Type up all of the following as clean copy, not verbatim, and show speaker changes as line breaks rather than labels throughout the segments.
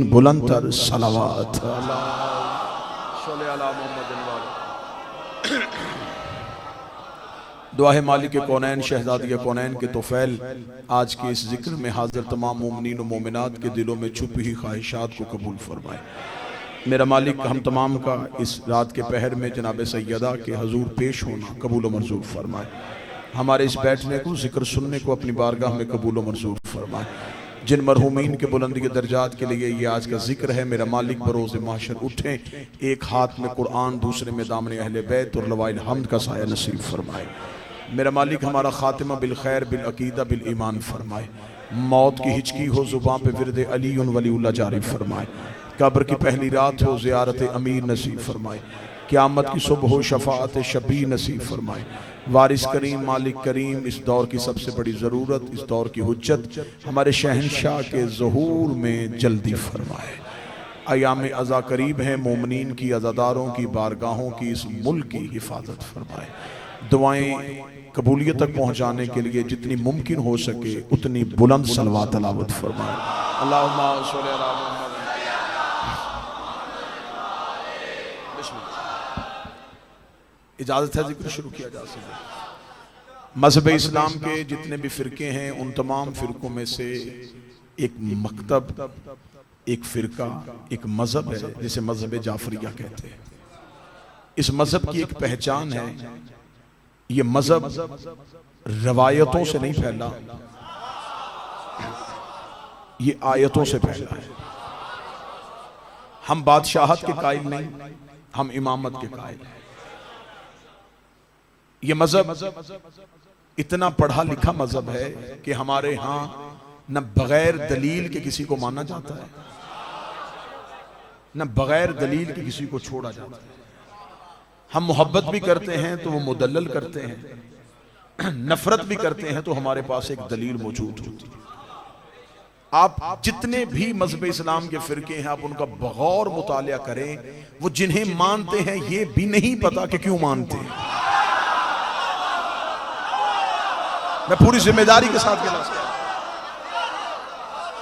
बुलंदतर सलावत। दुआ है मालिक कौनैन शहजादी कौनैन के तोफ़ैल आज के इस जिक्र में हाजिर तमाम मोमिनीन व मोमिनात के दिलों में छुपी हुई ख्वाहिशात को कबूल फरमाए। मेरा मालिक हम तमाम का इस रात के पहर में जनाब सैयदा के हजूर पेश होना कबूल व मंजूर फरमाए। हमारे इस बैठने को जिक्र सुनने को अपनी बारगाह में कबूल व मंजूर फरमाए। जिन मरहूमीन के बुलंदी के दर्जात के लिए ये आज का जिक्र है, मेरा मालिक बरोज़ महशर उठें एक हाथ में कुरान दूसरे में दामन अहले बैत और लवाइल हम्द का साया नसीब फरमाए। मेरा मालिक हमारा खातिमा बिल खैर बिल अकीदा बिल ईमान फरमाए। मौत की हिचकी हो ज़ुबान पे विरद अली वलीउल्लाह जारी फरमाए। कब्र की पहली रात हो ज़ियारत अमीर नसीब फरमाए। क़यामत की सुबह हो शफ़ाअत शबी नसीब फरमाए। वारिस करीम मालिक करीम इस दौर की सबसे बड़ी ज़रूरत, इस दौर की हुज्जत हमारे शहंशाह के ज़हूर में जल्दी फरमाए। अयाम अज़ा करीब हैं, मोमिनीन की अज़ादारों की बारगाहों की इस मुल्क की हिफाजत फरमाए। दुआएं कबूलियत तक पहुँचाने के लिए जितनी मुमकिन हो सके उतनी बुलंद सलवात तलावत फरमाए। अल्लाहुम्मा सल्ली अला मुहम्मद। इजाज़त है जिक्र शुरू किया जा सके। मज़हब इस्लाम के जितने भी फ़िरके हैं उन तमाम फ़िरकों में से एक मकतब, एक फ़िरका, एक मज़हब है जिसे मज़हब जाफरिया कहते हैं। इस मज़हब की एक पहचान है, ये मज़हब रवायतों से नहीं फैला, ये आयतों से फैला है। हम बादशाहत के कायल नहीं, हम इमामत के कायल हैं। ये मज़हब इतना पढ़ा लिखा मज़हब है कि हमारे यहाँ न बगैर दलील के किसी को माना जाता है, न बगैर दलील के किसी को छोड़ा जाता है। हम मोहब्बत भी करते हैं तो वो मुदल्लल करते हैं, नफरत भी करते हैं तो हमारे पास एक दलील मौजूद होती है। आप जितने भी मज़हब इस्लाम के फ़िरके हैं आप उनका बगौर मुतालिया करें, वो जिन्हें मानते हैं ये भी नहीं पता कि क्यों मानते हैं। मैं पूरी जिम्मेदारी के साथ गिला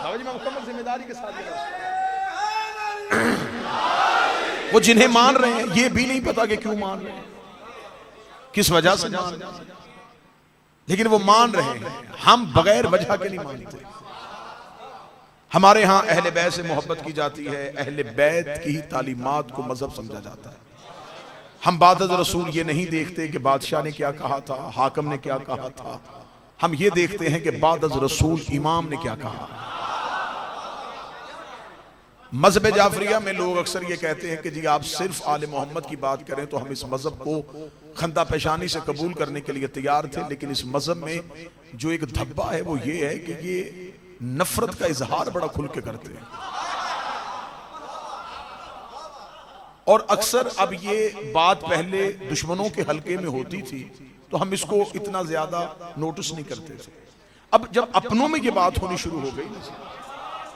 मैं मुकम्मल जिम्मेदारी के साथ वो जिन्हें मान रहे हैं ये भी नहीं पता कि क्यों मान रहे हैं, किस वजह से मान रहे हैं, लेकिन वो मान रहे हैं। हम बगैर वजह के नहीं मानते। हमारे यहाँ अहले बैत से मोहब्बत की जाती है, अहले बैत की ही तालीमात को मजहब समझा जाता है। हम बाद रसूल ये नहीं देखते कि बादशाह ने क्या कहा था, हाकिम ने क्या कहा था, हम ये देखते हैं कि बाद रसूल इमाम ने क्या कहा। मज़हब जाफरिया में लोग अक्सर ये कहते हैं कि जी आप सिर्फ आले मोहम्मद की बात करें तो हम इस मज़हब को खंदा पेशानी से कबूल करने के लिए तैयार थे, लेकिन इस मज़हब में जो एक धब्बा है वो ये है कि ये नफरत का इजहार बड़ा खुल के करते हैं। और अक्सर अब ये बात पहले दुश्मनों के हल्के में होती थी तो हम इसको इतना ज्यादा नोटिस नहीं करते थे। अब जब अपनों में ये बात होनी शुरू हो गई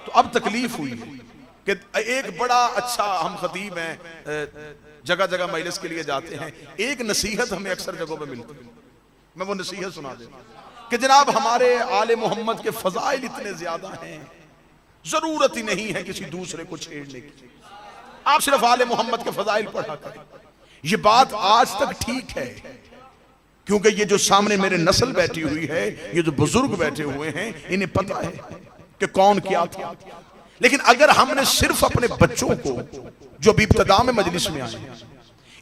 तो अब तकलीफ हुई है कि एक बड़ा अच्छा हम खतीब हैं, जगह जगह मजलिस के लिए जाते हैं, एक नसीहत हमें अक्सर जगहों पे मिलती है। मैं वो नसीहत सुना देता कि जनाब हमारे आले मोहम्मद के फजाइल इतने ज्यादा हैं, जरूरत ही नहीं है किसी दूसरे को छेड़ने की, आप सिर्फ आले मोहम्मद के फजाइल पढ़ा करें। ये बात आज तक ठीक है क्योंकि ये जो सामने मेरे नस्ल बैठी हुई है, ये जो बुजुर्ग बैठे हुए हैं, इन्हें पता है कि कौन क्या था। लेकिन अगर हमने सिर्फ अपने बच्चों को जो अभी इब्तिदा में मजलिस में आए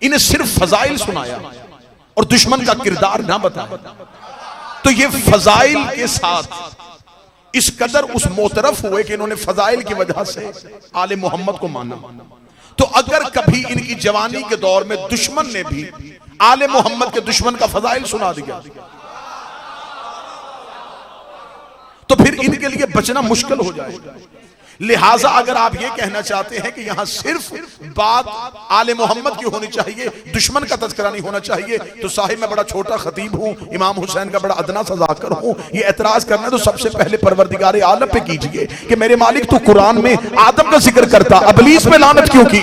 इन्हें सिर्फ फजाइल सुनाया और दुश्मन का किरदार ना बताया तो ये फजाइल के साथ इस कदर उस मोतरफ हुए कि इन्होंने फजाइल की वजह से आले मोहम्मद को माना। तो अगर कभी इनकी जवानी के दौर में दुश्मन ने भी आले मोहम्मद के दुश्मन का फजाइल सुना दिया तो फिर इनके लिए बचना मुश्किल हो जाएगा। लिहाजा अगर आप ये कहना चाहते हैं कि यहां सिर्फ बात आले मोहम्मद की होनी चाहिए, दुश्मन का तज़किरा नहीं होना चाहिए, तो साहिब मैं बड़ा छोटा खतीब हूं, इमाम हुसैन का बड़ा अदना सा ज़ाकिर हूं। ये एतराज करना तो सबसे पहले परवरदिगार आलम पे कीजिए कि मेरे मालिक तू कुरान में आदम का जिक्र करता, अबलीस पे लानत क्यों की?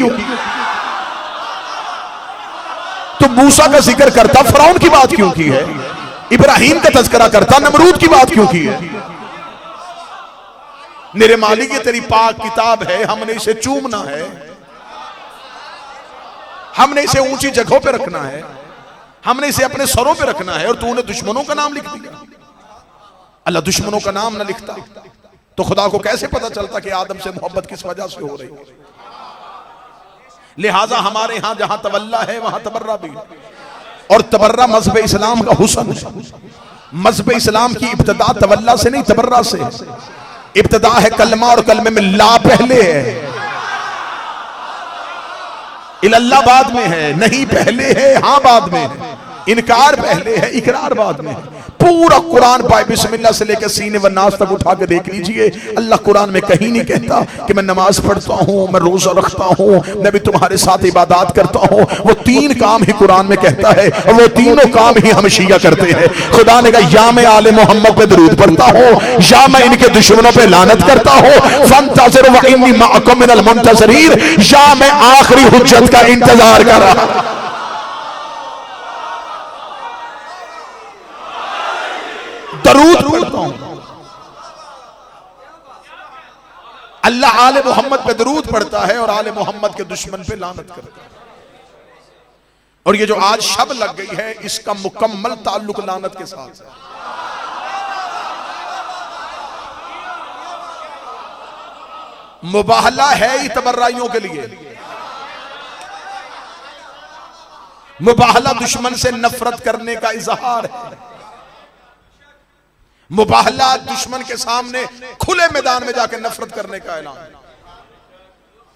तो मूसा का जिक्र करता, फिरौन की बात क्यों की है? इब्राहिम का तज़किरा करता, नमरूद की बात क्यों की है? मेरे मालिक ये तेरी पाक किताब है, हमने इसे चूमना है, हमने इसे ऊंची जगहों पे रखना है, हमने इसे अपने सरों पे रखना है, और तूने दुश्मनों का नाम लिख दिया। अल्लाह दुश्मनों का नाम ना लिखता तो खुदा को कैसे पता चलता कि आदम से मोहब्बत किस वजह से हो रही है? लिहाजा हमारे यहां जहां तवल्ला है वहां तबर्रा भी, और तबर्रा मजहब इस्लाम का हुस्न है। मजहब इस्लाम की इब्तिदा तवल्ला से नहीं, तबर्रा से। इब्तिदा है कलमा, और कलमे में ला पहले है, इल्लाह बाद में है, नहीं पहले है, हाँ बाद में है, इनकार पहले है, इकरार बाद में है। पूरा कुरान पाए बिस्मिल्लाह से लेकर सीने व नास तक उठा के देख लीजिए, अल्लाह कुरान में कहीं नहीं कहता कि मैं नमाज पढ़ता हूँ, मैं रोजा रखता हूँ, मैं भी तुम्हारे साथ इबादत करता हूँ। वो 3 काम ही कुरान में कहता है, और वो तीनों काम ही हम शिया करते हैं। खुदा ने कहा या मैं आले मोहम्मद पे दरूद पढ़ता हूँ, या मैं इनके दुश्मनों पे लानत करता हूँ, फंतज़िर व इन्नी मअकुम मिनल मुंतज़िरीन, या मैं आखिरी हुज्जत का इंतजार कर रहा। दरूद पढ़ता हूं, अल्लाह आले मोहम्मद पे दरूद पढ़ता है और आले मोहम्मद के दुश्मन पे लानत करता है। और ये जो आज शब लग गई है, इसका मुकम्मल ताल्लुक लानत के साथ है। मुबाहला है ही तबर्राइयों के लिए, मुबाहला दुश्मन से नफरत करने का इजहार है। मुबाहला दुश्मन के सामने खुले मैदान में जाकर नफरत करने का ऐलान।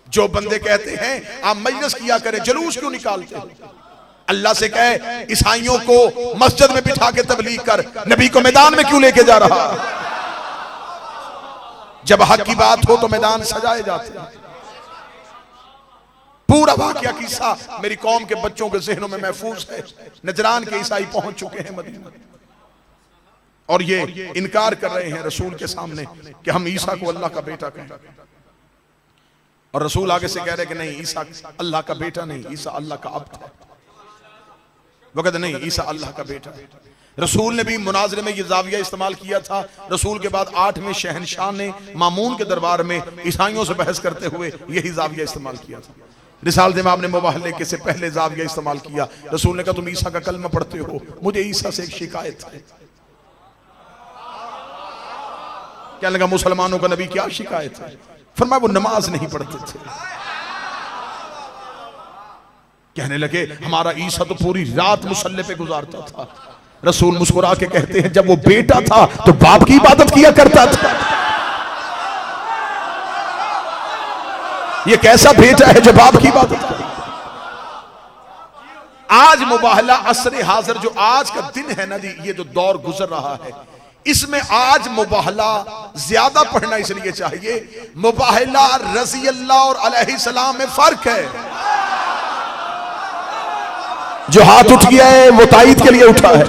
जो बंदे कहते हैं आप मजलिस किया करें, जुलूस क्यों निकालते हो? अल्लाह से कहे ईसाइयों को मस्जिद में बिठा के तबलीग कर, नबी को मैदान में क्यों लेके जा रहा? जब हक की बात हो तो मैदान सजाए जाते हैं। पूरा वाकया किस्सा मेरी कौम के बच्चों के ज़हनों में महफूज है। नजरान के ईसाई पहुंच चुके हैं मदीना, और ये इनकार कर रहे हैं रसूल के सामने कि हम ईसा को अल्लाह का बेटा कहें। और रसूल आगे से कह रहे कि नहीं, ईसा अल्लाह का बेटा नहीं, ईसा अल्लाह का अब्द है। वो कहते नहीं, ईसा अल्लाह का बेटा है। रसूल ने भी मुनाजरे में ये जाविया इस्तेमाल किया था। रसूल के बाद 8वें शहनशाह ने मामून के दरबार में ईसाइयों से बहस करते हुए यही जाविया इस्तेमाल किया था। रिसालत इमाम ने मुबाहले के से पहले जाविया इस्तेमाल किया। रसूल ने कहा तुम ईसा का कलमा पढ़ते हो, मुझे ईसा से एक शिकायत है। क्या लगा मुसलमानों का नबी क्या शिकायत है? फरमाया वो नमाज नहीं पढ़ते थे। कहने लगे हमारा ईसा तो पूरी रात मुसल्ले पे गुजारता था। रसूल मुस्कुरा के कहते हैं जब वो बेटा था तो बाप की इबादत किया करता था। ये कैसा बेटा है जो बाप की इबादत करे? आज मुबाहला असरे हाजिर, जो आज का दिन है ना जी, ये जो दौर गुजर रहा है, इसमें आज मुबाहला ज्यादा पढ़ना इसलिए चाहिए, मुबाहला रज़ी अल्लाह और अलैहिस्सलाम में फर्क है। जो हाथ उठ गया है वो ताईद के लिए उठा है।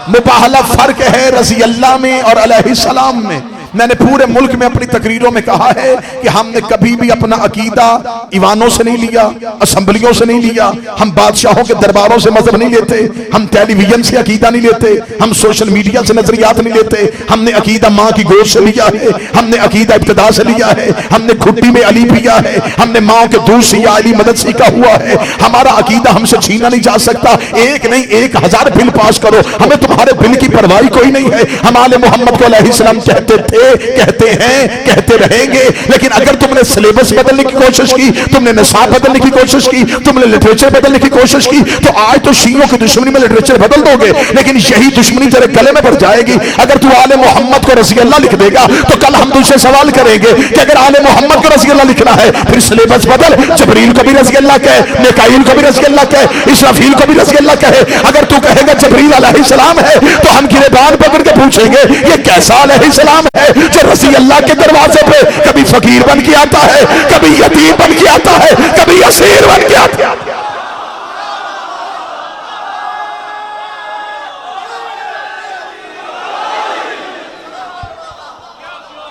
मुबाहला फर्क है रज़ी अल्लाह में और अलैहिस्सलाम में। मैंने पूरे मुल्क में अपनी तकरीरों में कहा है कि हमने कभी भी अपना अकीदा ईवानों से नहीं लिया, असम्बलियों से नहीं लिया, हम बादशाहों के दरबारों से मजहब नहीं लेते, हम टेलीविजन से अकीदा नहीं लेते, हम सोशल मीडिया से नजरियात नहीं लेते। हमने अकीदा माँ की गोद से लिया है, हमने अकीदा इब्तिदा से लिया है, हमने खुट्टी में अली पिया है, हमने माँ के दूध से या अली मदद सीखा हुआ है। हमारा अकीदा हमसे छीना नहीं जा सकता। एक नहीं 1000 बिल पास करो, हमें तुम्हारे बिल की परवाही कोई नहीं है। हम आले मोहम्मद को अलैहिस्सलाम कहते थे, कहते हैं, कहते रहेंगे। लेकिन अगर तुमने सिलेबस बदलने की कोशिश की, तुमने निसाब बदलने की कोशिश की, तुमने लिटरेचर बदलने की कोशिश की, तो आज तो शियों की दुश्मनी में लिटरेचर बदल दोगे, लेकिन यही दुश्मनी तेरे गले में पड़ जाएगी। अगर तू आले मोहम्मद को रज़ी अल्लाह लिख देगा तो कल हम तुझसे सवाल करेंगे कि अगर आले मोहम्मद को रज़ी अल्लाह लिखना है फिर सिलेबस बदल, जबरील को भी रज़ी अल्लाह कहे, मिकाईल को भी रज़ी अल्लाह कहे, इसराफील को भी रज़ी अल्लाह कहे। अगर तू कहेगा जबरील अलैहिस्सलाम है तो हम गिरबान पकड़ के पूछेंगे ये कैसा अलैहिस्सलाम है जो रज़ी अल्लाह के दरवाजे पे कभी फकीर बन के आता है, कभी यतीम बन के आता है, कभी असीर बन के आता है।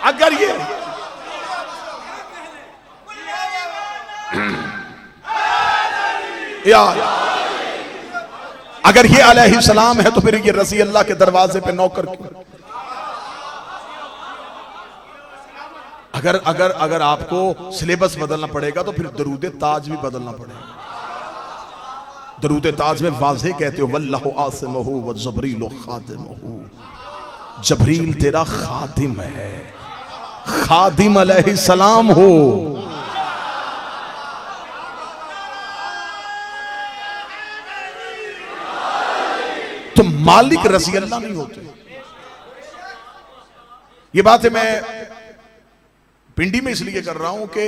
अगर ये यार अगर ये अलैहिस्सलाम है तो फिर ये रजी अल्लाह के दरवाजे पे नौकर क्यों? अगर अगर अगर आपको सिलेबस बदलना पड़ेगा तो फिर दरूद ताज भी बदलना पड़ेगा। दरूद ताज में वाज़े कहते हो वल्लाहु आसिमहु व जबरील खादिमहु, जबरील तेरा खादिम है, खादिम अलैहिस्सलाम हो। तो मालिक रज़ी अल्लाह नहीं होते। ये बात है मैं पिंडी में इसलिए कर रहा हूं कि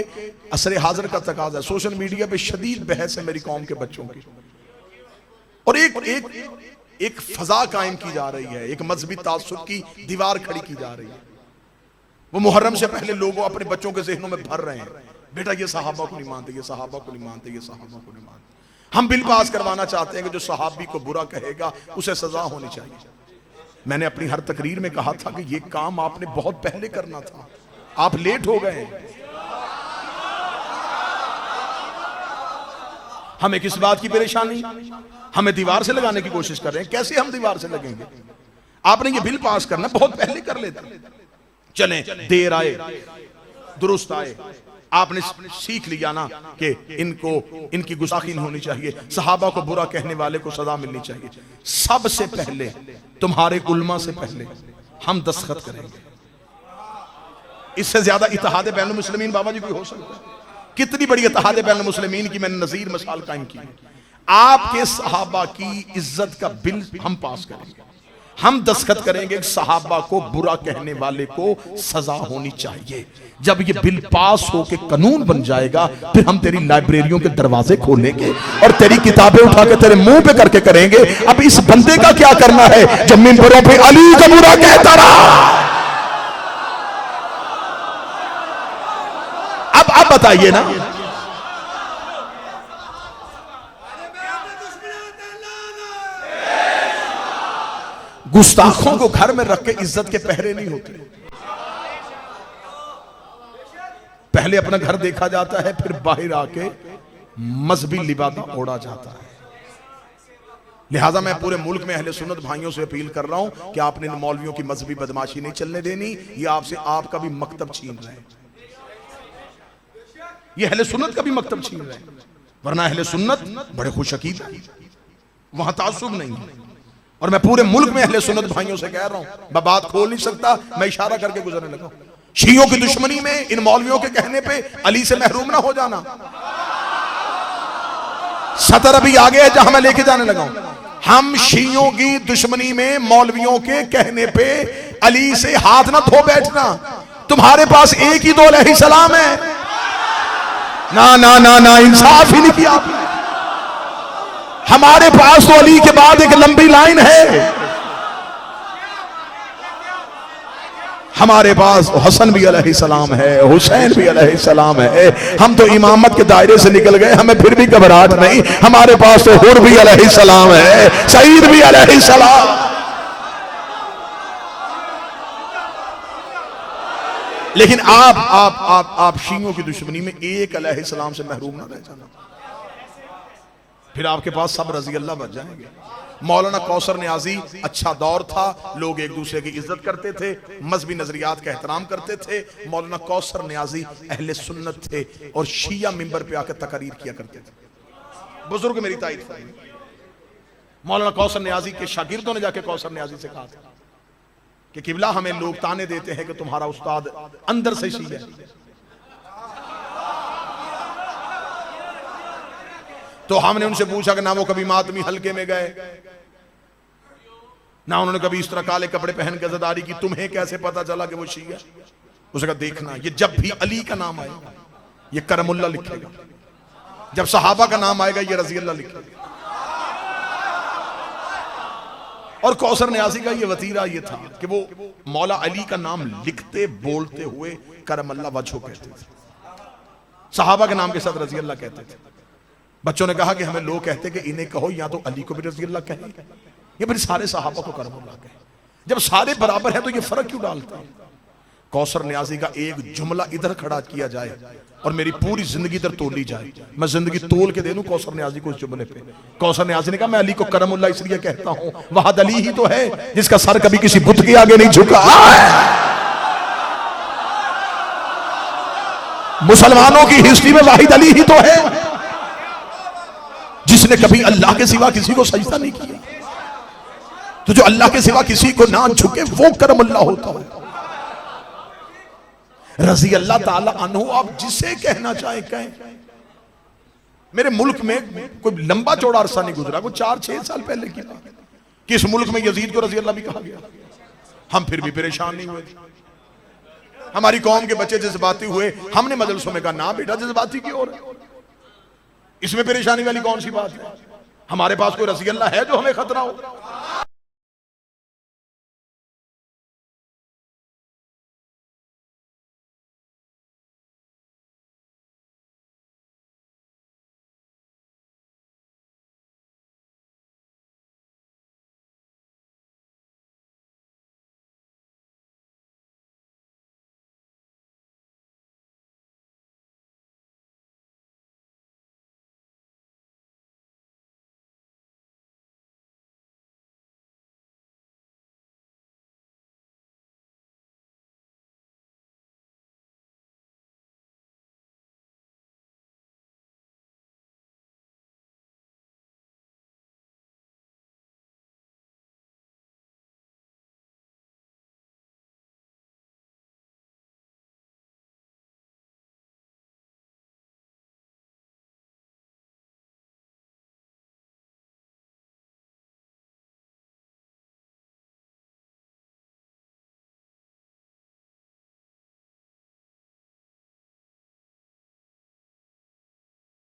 असर हाजिर का तकाजा है। सोशल मीडिया पे शदीद बहस है मेरी कौम के बच्चों की, और एक एक एक फजा कायम की जा रही है, एक मजहबी तासुब की दीवार खड़ी की जा रही है। वो मुहर्रम से पहले लोगों अपने बच्चों के ज़हनों में भर रहे हैं, बेटा ये सहाबा को नहीं मानते, ये सहाबा को नहीं मानते, ये सहाबा को नहीं मानते। हम बिल पास करवाना चाहते हैं कि जो सहाबी को बुरा कहेगा उसे सजा होनी चाहिए। मैंने अपनी हर तकरीर में कहा था कि ये काम आपने बहुत पहले करना था, आप लेट हो गए। हमें किस बात की परेशानी? हमें दीवार से लगाने की कोशिश कर रहे हैं। कैसे हम दीवार से लगेंगे? आपने ये बिल पास करना बहुत पहले कर लेते। चलें, देर आए दुरुस्त आए, आपने सीख लिया ना कि इनको इनकी गुस्ताखी नहीं होनी चाहिए, सहाबा को बुरा कहने वाले को सजा मिलनी चाहिए। सबसे पहले तुम्हारे उल्मा से पहले हम दस्तखत करेंगे। इससे ज्यादा इत्तेहाद बैनुल मुस्लिमीन बाबा जी कोई हो सकता है? कितनी बड़ी इत्तेहाद बैनुल मुस्लिमीन की मैंने नजीर मिसाल कायम की। आपके सहाबा की इज्जत का बिल हम पास करेंगे, हम दस्तखत करेंगे, सहाबा को बुरा कहने वाले को सजा होनी चाहिए। जब ये बिल पास हो के कानून बन जाएगा, फिर हम तेरी लाइब्रेरियों के दरवाजे खोलेंगे और तेरी किताबें उठा के तेरे मुंह पे करके करेंगे। अब इस बंदे का क्या करना है जब मिंबरों पे अली का बुरा कहता रहा? अब बताइए ना, गुस्ताखों को घर में रख के इज्जत के पहरे नहीं होते। पहले अपना घर देखा जाता है, फिर बाहर आके मजहबी लिबादा ओढ़ा जाता है। लिहाजा मैं पूरे मुल्क में अहले सुन्नत भाइयों से अपील कर रहा हूं कि आपने इन मौलवियों की मजहबी बदमाशी नहीं चलने देनी। ये आपसे आपका भी मकतब छीन रहे हैं, ये अहले सुन्नत का भी मकतब छीन रहे हैं। वरना अहले सुन्नत बड़े खुशअकीद हैं, वहां तासुब नहीं है। और मैं पूरे मुल्क में अहले सुन्नत भाइयों से कह रहा हूं, मैं बात खोल नहीं सकता, मैं इशारा करके गुजरने लगा। शियों की दुश्मनी में इन मौलवियों के कहने पे अली से महरूम ना हो जाना। सतर अभी आगे है जहां मैं लेके जाने लगा हूं। हम शियों की दुश्मनी में मौलवियों के कहने पे अली से हाथ ना धो बैठना। तुम्हारे पास एक ही दो अलैहिस्सलाम है। ना ना ना ना, इंसाफ ही नहीं किया आपने। हमारे पास तो अली के बाद एक लंबी लाइन है। हमारे पास हसन भी अलैहिस्सलाम है, हुसैन भी अलैहिस्सलाम है। हम तो इमामत के दायरे से निकल गए, हमें फिर भी घबराहट नहीं। हमारे पास तो हुर भी अलैहिस्सलाम है, सईद भी अलैहिस्सलाम। लेकिन आप शियों की दुश्मनी में एक अलैहिस्सलाम से महरूम ना रह जाना, फिर आपके पास सब रजी अल्लाह बच जाएंगे। मौलाना कौसर नियाजी अच्छा दौर था, लोग एक दूसरे की इज्जत करते थे, मजहबी नजरियात का एहतराम करते थे। मौलाना कौसर नियाजी अहले सुन्नत थे और शिया मिंबर पे आकर तकरीर किया करते थे। बुजुर्ग मेरी तारीफ है। मौलाना कौसर नियाजी के शागिर्दों ने जाके कौसर नियाजी से कहा था कि किबला हमें लोग ताने देते हैं कि तुम्हारा उस्ताद अंदर से शिया है। तो हमने उनसे पूछा कि ना वो कभी मातमी हल्के में गए, ना उन्होंने कभी इस तरह काले कपड़े पहन के अज़ादारी की, तुम्हें कैसे पता चला कि वो शिया? उसने कहा देखना, ये जब भी अली का नाम आएगा ये करमुल्ला लिखेगा, जब सहाबा का नाम आएगा ये रज़ी अल्लाह लिखेगा। और कौसर नियाज़ी का ये वतीरा ये था कि वो मौला अली का नाम लिखते बोलते हुए करमल्ला वजहो कहते थे, सहाबा के नाम के साथ रज़ी अल्लाह कहते थे। बच्चों ने कहा कि हमें लोग कहते कि इन्हें कहो या तो अली को भी रज़ी अल्लाह कहें या फिर सारे सहाबा को करमुल्लाह कहें। जब सारे बराबर हैं तो ये फर्क क्यों डालता है? कौसर न्याजी का एक जुमला इधर खड़ा किया जाए और मेरी पूरी जिंदगी इधर तोली जाए, मैं जिंदगी तोल के दे दूं कौसर न्याजी को उस जुमले पे। कौसर न्याजी ने कहा मैं अली को करमुल्लाह इसलिए कहता हूं, वहाद अली ही तो है जिसका सर कभी किसी बुत के आगे नहीं झुका। मुसलमानों की हिस्ट्री में वाहिद अली ही तो है जिसने कभी अल्लाह के सिवा किसी को सजदा नहीं किया। तो जो अल्लाह के सिवा किसी को ना झुके वो करमुल्लाह होता है। रजी अल्लाह ताला अन्हु, आप जिसे कहना चाहे कहें। मेरे मुल्क में कोई लंबा चौड़ा अरसा नहीं गुजरा, कोई 4-6 साल पहले की बात, किस मुल्क में यजीद को रजी अल्लाह भी कहा गया, हम फिर भी परेशान नहीं हुए। हमारी कौम के बच्चे जज्बाती हुए, हमने मजलिसों में कहा ना बेटा जज्बाती की ओर, इसमें परेशानी वाली कौन सी बात है। हमारे पास कोई रजी अल्लाह है जो हमें खतरा हो।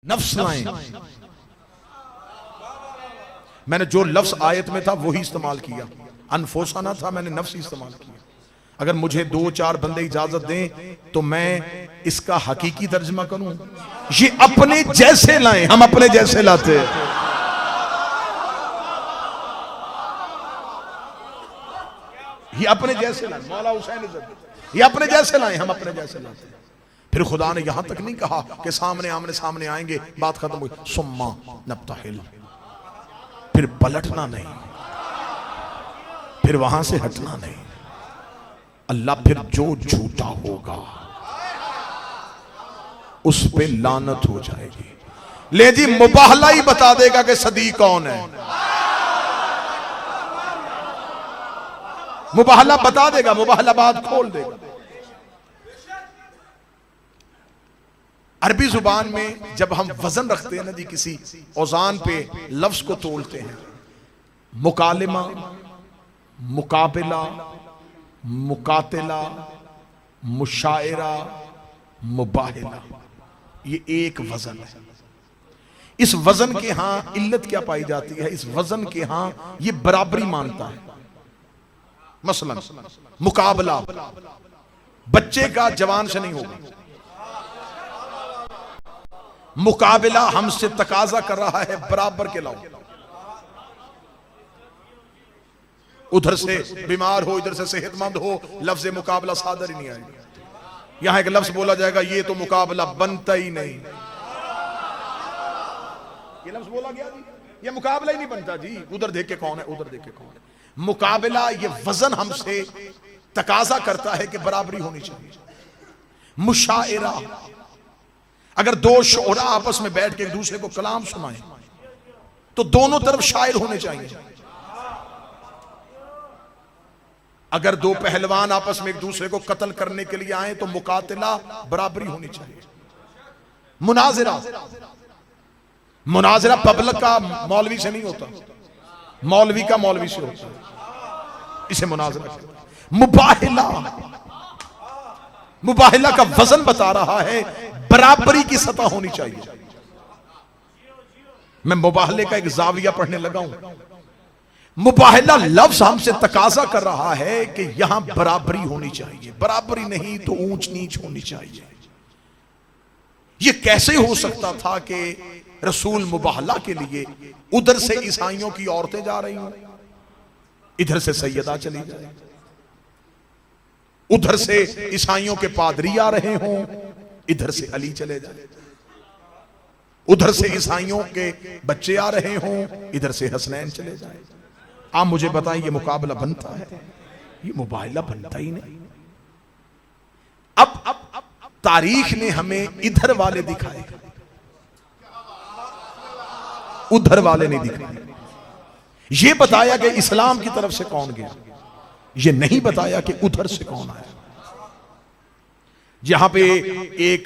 नफ्स लाएं। मैंने जो लफ्ज आयत में था वही इस्तेमाल किया, अनफोसाना था, मैंने नफ्स इस्तेमाल किया। अगर मुझे 2-4 बंदे इजाजत दें तो मैं इसका हकीकी तर्जमा करूं, ये अपने जैसे लाएं, हम अपने जैसे लाते हैं। ये अपने जैसे लाएं, मौला हुसैन ये अपने जैसे लाएं, हम अपने जैसे लाते हैं। फिर खुदा ने यहां तक नहीं कहा कि सामने आमने सामने आएंगे बात खत्म हुई, सुम्मा नब्ताहिल, फिर पलटना नहीं, फिर वहां से हटना नहीं। अल्लाह फिर जो झूठा होगा उस पे लानत हो जाएगी। ले जी मुबाहला ही बता देगा कि सदी कौन है, मुबाहला बता देगा, मुबाहला बात खोल देगा। अरबी जुबान में जब हम वजन रखते हैं ना जी, किसी औजान पे लफ्ज को तोलते हैं, मुकालिमा, मुकाबिला, मुकातिला, मुशायरा, मुबाहिला, ये एक वजन है। इस वजन के यहां इल्लत क्या पाई जाती है, इस वजन के यहां ये बराबरी मानता है। मसलन मुकाबला बच्चे का जवान से नहीं होगा, मुकाबला हमसे तकाजा कर रहा है बराबर के लाओ। उधर से बीमार हो, इधर से सेहतमंद हो, लफ्ज मुकाबला सादर ही नहीं आएगा। यहां एक लफ्ज बोला जाएगा, ये तो मुकाबला बनता ही नहीं। ये लफ्ज बोला गया जी, ये मुकाबला ही नहीं बनता जी। उधर देख के कौन है, उधर देख के कौन है। मुकाबला ये वजन हमसे तकाजा करता है कि बराबरी होनी चाहिए। मुशायरा, अगर दो शोरा आपस में बैठ के एक दूसरे को कलाम सुनाएं तो दोनों तरफ शायर होने चाहिए। अगर दो पहलवान आपस में एक दूसरे को कत्ल करने के लिए आए तो मुकातिला बराबरी होनी चाहिए। मुनाजिरा, मुनाजिरा पब्लिक का मौलवी से नहीं होता, मौलवी का मौलवी से होता है, इसे मुनाजिरा कहते हैं। मुबाहिला, मुबाहिला का वजन बता रहा है बराबरी की सतह होनी चाहिए। मैं मुबाहले का एक जाविया पढ़ने लगा हूं। मुबाहला लफ्ज हमसे तकाजा कर रहा है कि यहां बराबरी होनी चाहिए, बराबरी नहीं तो ऊंच नीच होनी चाहिए। यह कैसे हो सकता था कि रसूल मुबाहला के लिए उधर से ईसाइयों की औरतें जा रही हों, इधर से सैयदा चली जाए, उधर से ईसाइयों के पादरी आ रहे हों, इधर से अली चले जाए, उधर से ईसाइयों के बच्चे आ रहे हों, इधर से हसनैन चले जाए। आप मुझे बताएं, ये मुकाबला बनता है? ये मुबाहिला बनता ही नहीं। अब तारीख ने हमें इधर वाले दिखाए, उधर वाले नहीं दिखाए। ये बताया कि इस्लाम की तरफ से कौन गया, ये नहीं बताया कि उधर से कौन आया। यहां पे एक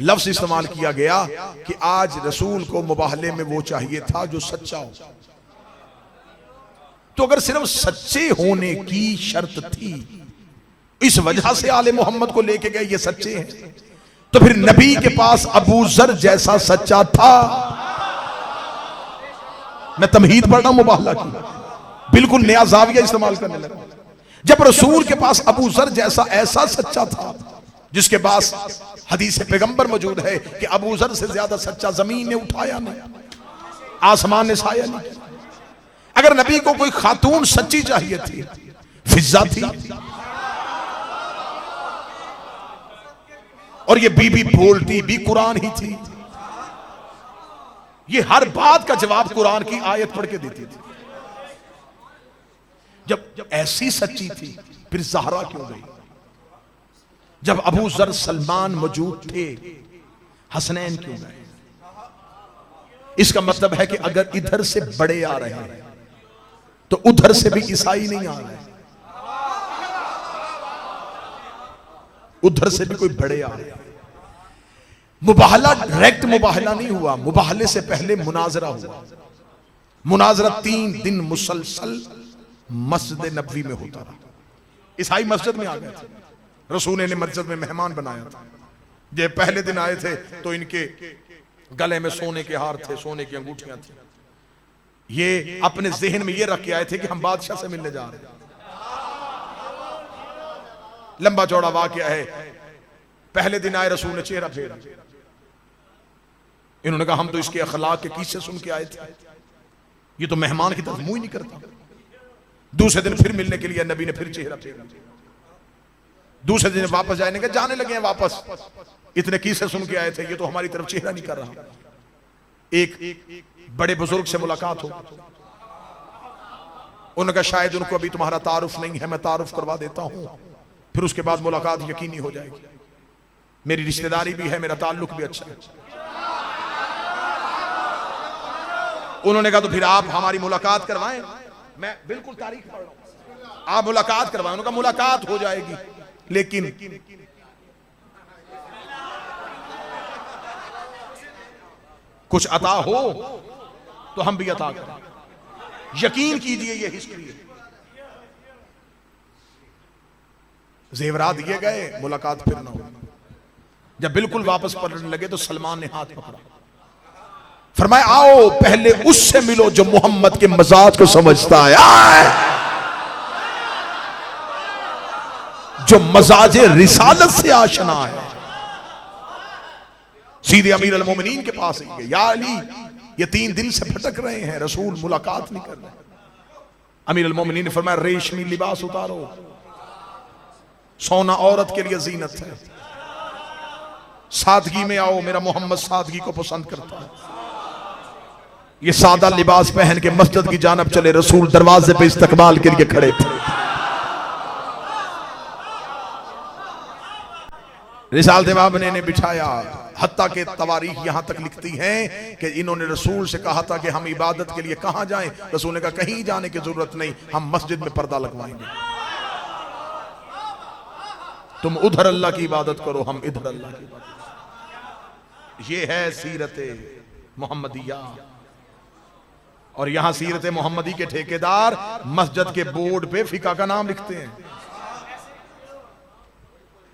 लफ्ज इस्तेमाल किया गया कि आज रसूल को मुबाहले में वो चाहिए था जो सच्चा हो। तो अगर सिर्फ सच्चे होने की शर्त थी, इस वजह से आले मोहम्मद को लेके गए ये सच्चे हैं, तो फिर नबी के पास अबू जर जैसा सच्चा था। मैं तमहीद पढ़ रहा हूं मुबाहला की, बिल्कुल नया जाविया इस्तेमाल करने लगा। जब रसूल के पास अबू जर जैसा ऐसा सच्चा था, जिसके पास हदीस पैगंबर मौजूद है कि अबू जर से ज्यादा सच्चा जमीन ने उठाया नहीं, आसमान ने साया नहीं। अगर नबी को कोई खातून सच्ची चाहिए थी, फिजा थी, और ये बीबी बोलती भी कुरान ही थी। ये हर बात का जवाब कुरान की आयत पढ़ के देती थी। जब ऐसी सच्ची थी, फिर ज़हरा क्यों गई? जब अबू जर सलमान मौजूद थे, हसनैन क्यों गए? इसका मतलब है कि अगर इधर से बड़े आ रहे हैं तो उधर से भी ईसाई नहीं आ रहे, उधर से भी कोई बड़े आ रहे हैं। मुबाहला डायरेक्ट मुबाहला नहीं हुआ, मुबाहले से पहले मुनाजरा हुआ। मुनाजरा 3 दिन मुसलसल मस्जिद नबवी में होता रहा। ईसाई मस्जिद में आ गए थे, रसूल ने मस्जिद में मेहमान बनाया था। ये पहले दिन आए थे तो इनके गले में सोने के हार थे, सोने की अंगूठियां थी। ये अपने जहन में ये रख के आए थे कि हम बादशाह से मिलने जा रहे हैं। लंबा चौड़ा वाकया है। पहले दिन आए, रसूल ने चेहरा फेरा। इन्होंने कहा हम तो इसके अखलाक के किस्से सुन के आए थे, ये तो मेहमान की तरफ मुंह ही नहीं करता। दूसरे दिन फिर मिलने के लिए नबी ने फिर चेहरा फेरा। दूसरे दिन वापस जाने के जाने लगे हैं वापस, इतने किस्से सुन के आए थे, ये तो हमारी तरफ चेहरा नहीं कर रहा। एक बड़े बुजुर्ग से मुलाकात हो, उन्होंने कहा शायद उनको अभी तुम्हारा तारुफ नहीं है, मैं तारुफ करवा देता हूं, फिर उसके बाद मुलाकात यकीनी हो जाएगी। मेरी रिश्तेदारी भी है, मेरा ताल्लुक भी अच्छा है। उन्होंने कहा तो फिर आप हमारी मुलाकात करवाएं। मैं बिल्कुल तारीख पढ़ रहा हूं, आप मुलाकात करवाएं। उन्होंने कहा मुलाकात हो जाएगी, लेकिन कुछ अता हो तो हम भी अता करें। यकीन कीजिए ये हिस्ट्री है। जेवरात दिए गए, मुलाकात फिर ना हो। जब बिल्कुल वापस पलटने लगे तो सलमान ने हाथ पकड़ा, फरमाया आओ पहले उससे मिलो जो मोहम्मद के मजाज को समझता है, जो मजाजे रिसालत से आशना है। सीधे अमीर अल मोमिनीन के पास गए, या अली ये 3 दिन से भटक रहे हैं, रसूल मुलाकात नहीं कर रहे। अमीर अल मोमिनीन ने फरमाया रेशमी लिबास उतारो, सोना औरत के लिए जीनत है, सादगी में आओ, मेरा मोहम्मद सादगी को पसंद करता है। ये सादा लिबास पहन के मस्जिद की जानब चले, रसूल दरवाजे पे इस्तकबाल के लिए खड़े थे। रिसालत इमाम ने बिछाया, हत्ता के तवारीख यहां तक लिखती हैं कि इन्होंने रसूल से कहा था कि हम इबादत के लिए कहां जाएं। रसूल ने कहा कहीं जाने की जरूरत नहीं, हम मस्जिद में पर्दा लगवाएंगे, तुम उधर अल्लाह की इबादत करो, हम इधर अल्लाह की इबादत। ये है सीरत मोहम्मदिया। और यहां सीरत मोहम्मदी के ठेकेदार मस्जिद के बोर्ड पे फिका का नाम लिखते हैं।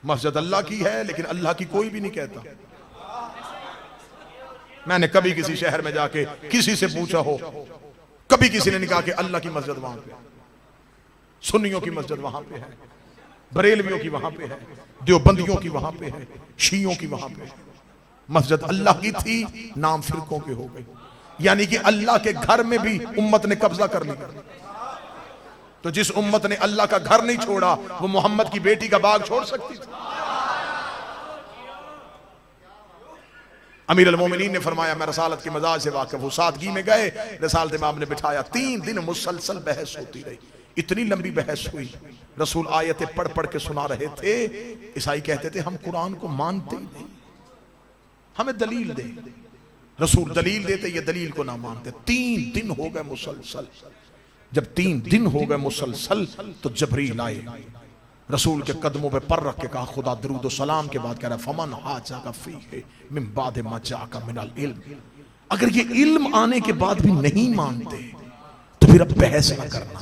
मस्जिद अल्लाह की है, लेकिन अल्लाह की कोई भी नहीं कहता। मैंने कभी किसी शहर में जाके किसी से पूछा हो, कभी किसी ने नहीं कहा कि अल्लाह की मस्जिद वहां पे, सुन्नियों की मस्जिद वहां पे है, बरेलवियों की वहां पे है, देवबंदियों की वहां पे है, शियों की वहां पे है। मस्जिद अल्लाह की थी, नाम फिरकों के हो गई। यानी कि अल्लाह के घर में भी उम्मत ने कब्जा कर लिया। तो जिस उम्मत ने अल्लाह का घर नहीं छोड़ा वो मोहम्मद की बेटी का बाग छोड़ सकती थी? अमीर अल-मोमिनीन ने फरमाया, मैं रसालत के मजाज से वाकिफ हूं। सादगी में गए, रसालत इमाम ने बिठाया, 3 दिन मुसलसल बहस होती रही। इतनी लंबी बहस हुई, रसूल आयतें पढ़ पढ़ के सुना रहे थे। ईसाई कहते थे हम कुरान को मानते ही नहीं, हमें दलील दे। रसूल दलील देते, ये दलील को ना मानते। 3 दिन हो गए मुसलसल। जब 3 दिन हो गए मुसलसल तो जबरील आए, रसूल के कदमों पे पर रख के कहा, खुदा दरूद और सलाम के बाद कह रहा, फमन हाजा का फी है मिन बाद मा जाका मिनल इल्म। अगर ये इल्म आने के बाद भी नहीं मानते तो फिर अब बहस ना करना।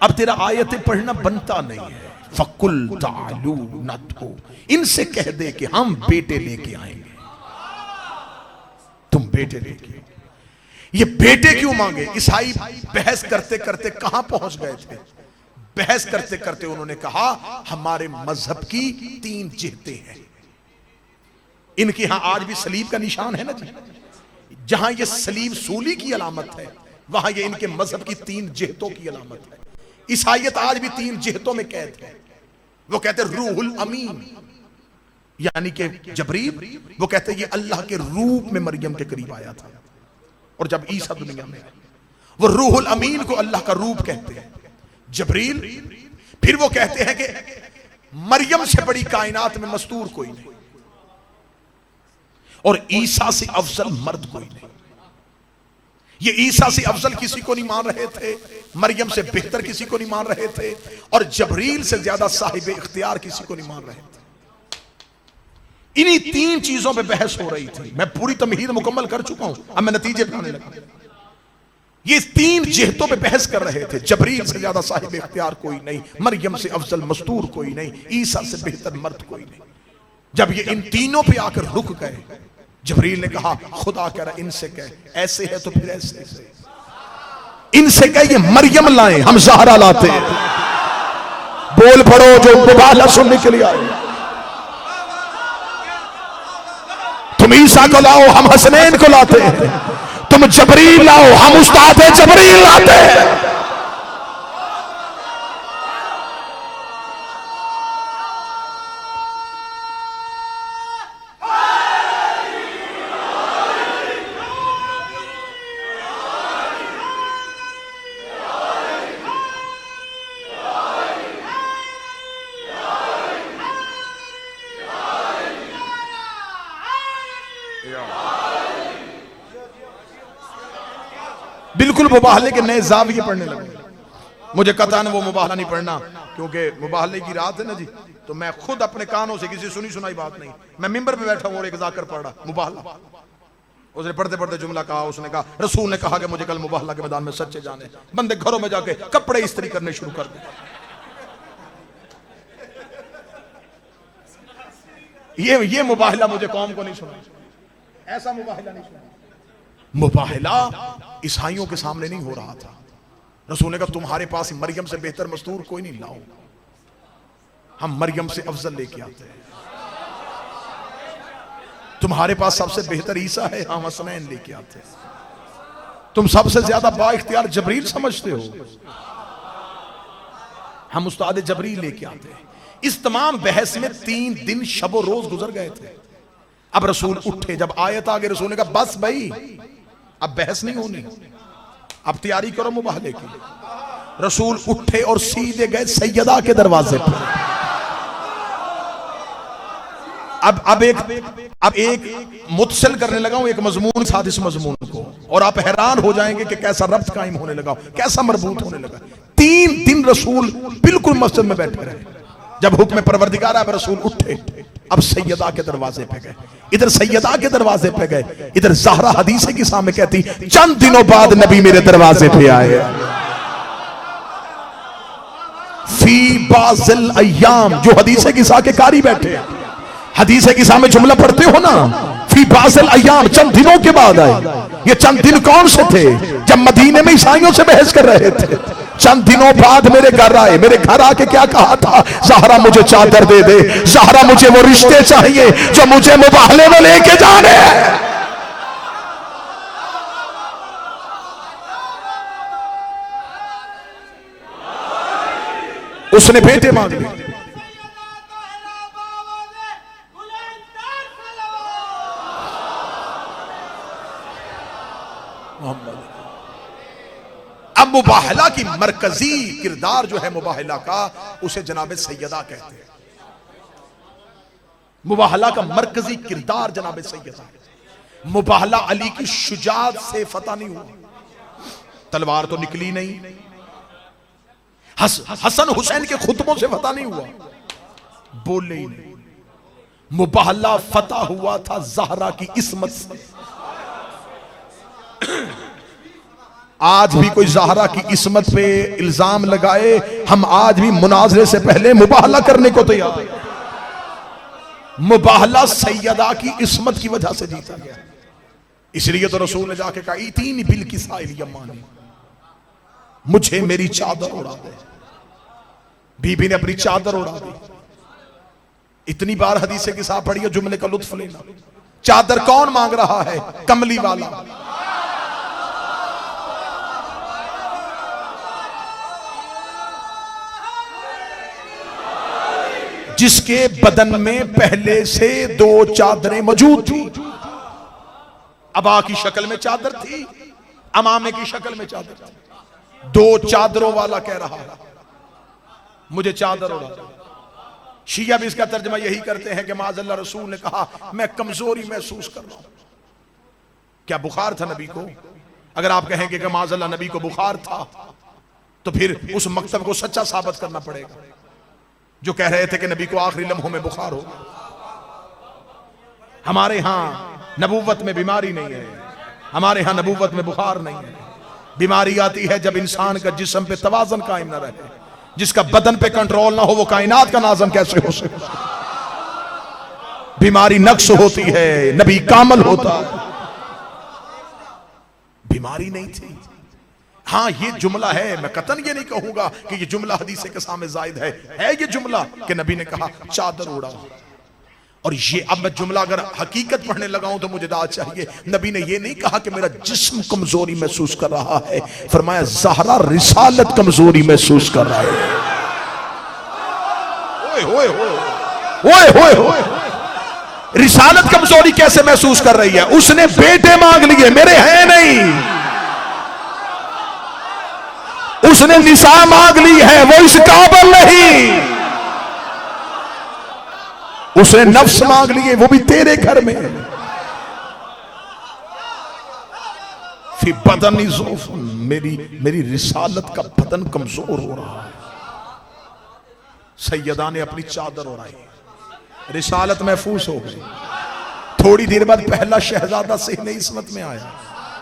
अब तेरा आयतें पढ़ना बनता नहीं है। फकुल तालू नदू, इनसे कह दे कि हम बेटे लेके आएंगे। तुम बेटे लेके, ये बेटे क्यों मांगे? ईसाई बहस करते करते कहां पहुंच गए थे? बहस करते करते उन्होंने कहा हमारे मजहब की 3 जिहतें हैं। इनके यहां आज भी सलीब का निशान है ना जी। जहां ये सलीब सूली की अलामत है, वहां ये इनके मजहब की 3 जिहतों की अलामत है। ईसाइयत आज भी 3 जिहतों में कैद है। वो कहते रूहुल अमीन, यानी कि जबरील, वो कहते ये अल्लाह के रूप में मरियम के करीब आया था। और जब ईसा दुनिया में, वो रूहुल अमीन को अल्लाह का रूप कहते हैं जबरील। फिर वो कहते हैं कि मरियम से बड़ी कायनात में मस्तूर कोई नहीं, और ईसा से अफजल मर्द कोई नहीं। ये ईसा से अफजल किसी को नहीं मान रहे थे, मरियम से बेहतर किसी को नहीं मान रहे थे, और जबरील से ज्यादा साहिब इख्तियार किसी को नहीं मान रहे थे। इन्हीं 3 चीजों पे बहस हो रही थी। मैं पूरी तमहीद मुकम्मल कर चुका हूं, अब मैं नतीजे बताने लगा। ये 3 जिहतों पे बहस कर रहे थे। जबरील से ज्यादा साहिब इख्तियार कोई नहीं, मरियम से अफजल मस्तूर कोई नहीं, ईसा से बेहतर मर्द कोई नहीं। जब ये इन तीनों पे आकर रुक गए, जबरील ने कहा खुदा कह रहा इनसे कह, ऐसे है तो फिर ऐसे, इनसे कह ये मरियम लाए, हम ज़हरा लाते हैं। बोल पड़ो जो मुबाला सुनने के लिए आए। तुम ईसा को लाओ, हम हसनैन को लाते हैं। तुम जबरील लाओ, हम उस्ताद जबरील लाते हैं। बिल्कुल मुबाहले के नए जाविये पढ़ने लगे। मुझे कतन वो मुबाहला नहीं पढ़ना, क्योंकि मुबाहले की रात है ना जी। तो मैं खुद अपने कानों से, किसी सुनी सुनाई बात नहीं, मैं मिंबर पे बैठा हूं और एक जाकर पढ़ा मुबाहला। उसने पढ़ते पढ़ते जुमला कहा, उसने कहा रसूल ने कहा कि मुझे कल मुबाहला के मैदान में सच्चे जाने। बंदे घरों में जाके कपड़े इस्त्री करने शुरू कर दे। ये मुबाहला मुझे कौम को नहीं सुना, ऐसा मुबाहला नहीं सुना। मुबाहला ईसाइयों के सामने नहीं हो रहा था। रसूल ने कहा तुम्हारे पास मरियम से बेहतर मस्तूर कोई नहीं, लाओ, हम मरियम से अफजल लेके आते हैं। तुम्हारे पास सबसे बेहतर ईसा है, हम हसनैन लेके आते हैं। तुम सबसे ज्यादा बा इख्तियार जबरील समझते हो, हम उस्ताद जबरील लेके आते हैं। इस तमाम बहस में 3 दिन शब रोज गुजर गए थे। अब रसूल उठे, जब आयत आ गई, रसूल ने कहा बस भाई अब बहस नहीं होनी, अब तैयारी करो मुबाहले की। रसूल उठे और सीधे गए सैयदा के दरवाजे पर। अब एक मुतसिल करने लगा हूं एक मजमून साथ इस मजमून को, और आप हैरान हो जाएंगे कि कैसा रब्त कायम होने लगा, कैसा मरबूत होने लगा। 3 दिन रसूल बिल्कुल मस्जिद में बैठे रहे। जब हुक्म परवरदिगार आया, रसूल उठे, अब सैयदा के दरवाजे पे गए। इधर सैयदा के दरवाजे पे गए, इधर ज़हरा हदीसे की सामने कहती चंद दिनों बाद नबी मेरे दरवाजे पे आए। फी बाज़िल अय्याम, जो हदीसे की साके कारी बैठे, हदीसे की सामने जुमला पढ़ते हो ना, फी बाज़िल अय्याम, चंद दिनों के बाद आए। ये चंद दिन कौन से थे? जब मदीने में ईसाइयों से बहस कर रहे थे। चंद दिनों बाद मेरे घर आए। मेरे घर आके क्या कहा था? ज़हरा मुझे चादर दे दे, ज़हरा मुझे वो रिश्ते चाहिए जो मुझे मुबाहले में लेके जाने हैं। उसने बेटे मांग लिए। अब मुबाहला की मरकजी किरदार जो है मुबाहला का, उसे जनाब सैयदा कहते हैं। मुबाहला का मरकजी किरदार जनाब सैयदा है। मुबाहला अली की शुजात से फतह नहीं हुआ, तलवार तो निकली नहीं, हसन हुसैन के खुतबों से फतह नहीं हुआ, बोले ही नहीं। मुबाहला फतह हुआ था ज़हरा की इस्मत से। आज भी कोई ज़हरा की इस्मत पे इल्जाम लगाए, हम आज भी मुनाजरे से पहले मुबाहला करने को तैयार हैं। मुबाहला सैयदा की इस्मत की वजह से जीता गया। इसलिए तो रसूल ने जाके कहा, इतीनी बिल की साइल यमानी, मुझे मेरी चादर उड़ा दे। बीबी ने अपनी चादर उड़ा दी। इतनी बार हदीसे की साथ पढ़ी है, जुमले का लुत्फ लेना। चादर कौन मांग रहा है? कमली वाला। जिसके बदन में पहले से 2 चादरें मौजूद थी। अबा की शक्ल में चादर थी, अमामे की शक्ल में चादर थी। 2 चादरों वाला कह रहा है, मुझे चादर उड़ा। शिया भी इसका तर्जमा यही करते हैं कि माज़अल्लाह रसूल ने कहा, मैं कमजोरी महसूस कर रहा हूं। क्या बुखार था नबी को? अगर आप कहेंगे कि माज़अल्लाह नबी को बुखार था, तो फिर उस मकसद को सच्चा साबित करना पड़ेगा जो कह रहे थे कि नबी को आखिरी लम्हों में बुखार हो। हमारे यहां नबूवत में बीमारी नहीं है, हमारे यहां नबूवत में बुखार नहीं है। बीमारी आती है जब इंसान का जिस्म पे तवाज़ुन कायम ना रहे, जिसका बदन पे कंट्रोल ना हो, वो कायनात का नाज़िम कैसे हो सकता? बीमारी नक्स होती है, नबी कामल होता। बीमारी नहीं थी। हाँ, ये जुमला है, मैं कतन ये नहीं कहूंगा कि ये जुमला हदीसे के सामने जायद है ये जुमला कि नबी ने कहा चादर उड़ा। और ये अब मैं जुमला अगर हकीकत पढ़ने लगाऊं तो मुझे दाद चाहिए। नबी ने ये नहीं कहा कि मेरा जिस्म कमजोरी महसूस कर रहा है, फरमाया ज़हरा रिसालत कमजोरी महसूस कर रहा है। ओए होए होए ओए होए होए, रिसालत कमजोरी कैसे महसूस कर रही है? उसने बेटे मांग लिए, मेरे हैं नहीं। उसने निसा मांग ली है, वो इस काबिल नहीं। उसने नफ्स मांग लिए, वो भी तेरे घर में। फिर बदन मेरी रिसालत का बदन कमजोर हो रहा है। सैयदा ने अपनी चादर उड़ाई, रिसालत महफूज हो गई। थोड़ी देर बाद पहला शहजादा सेहने इस्मत में आया।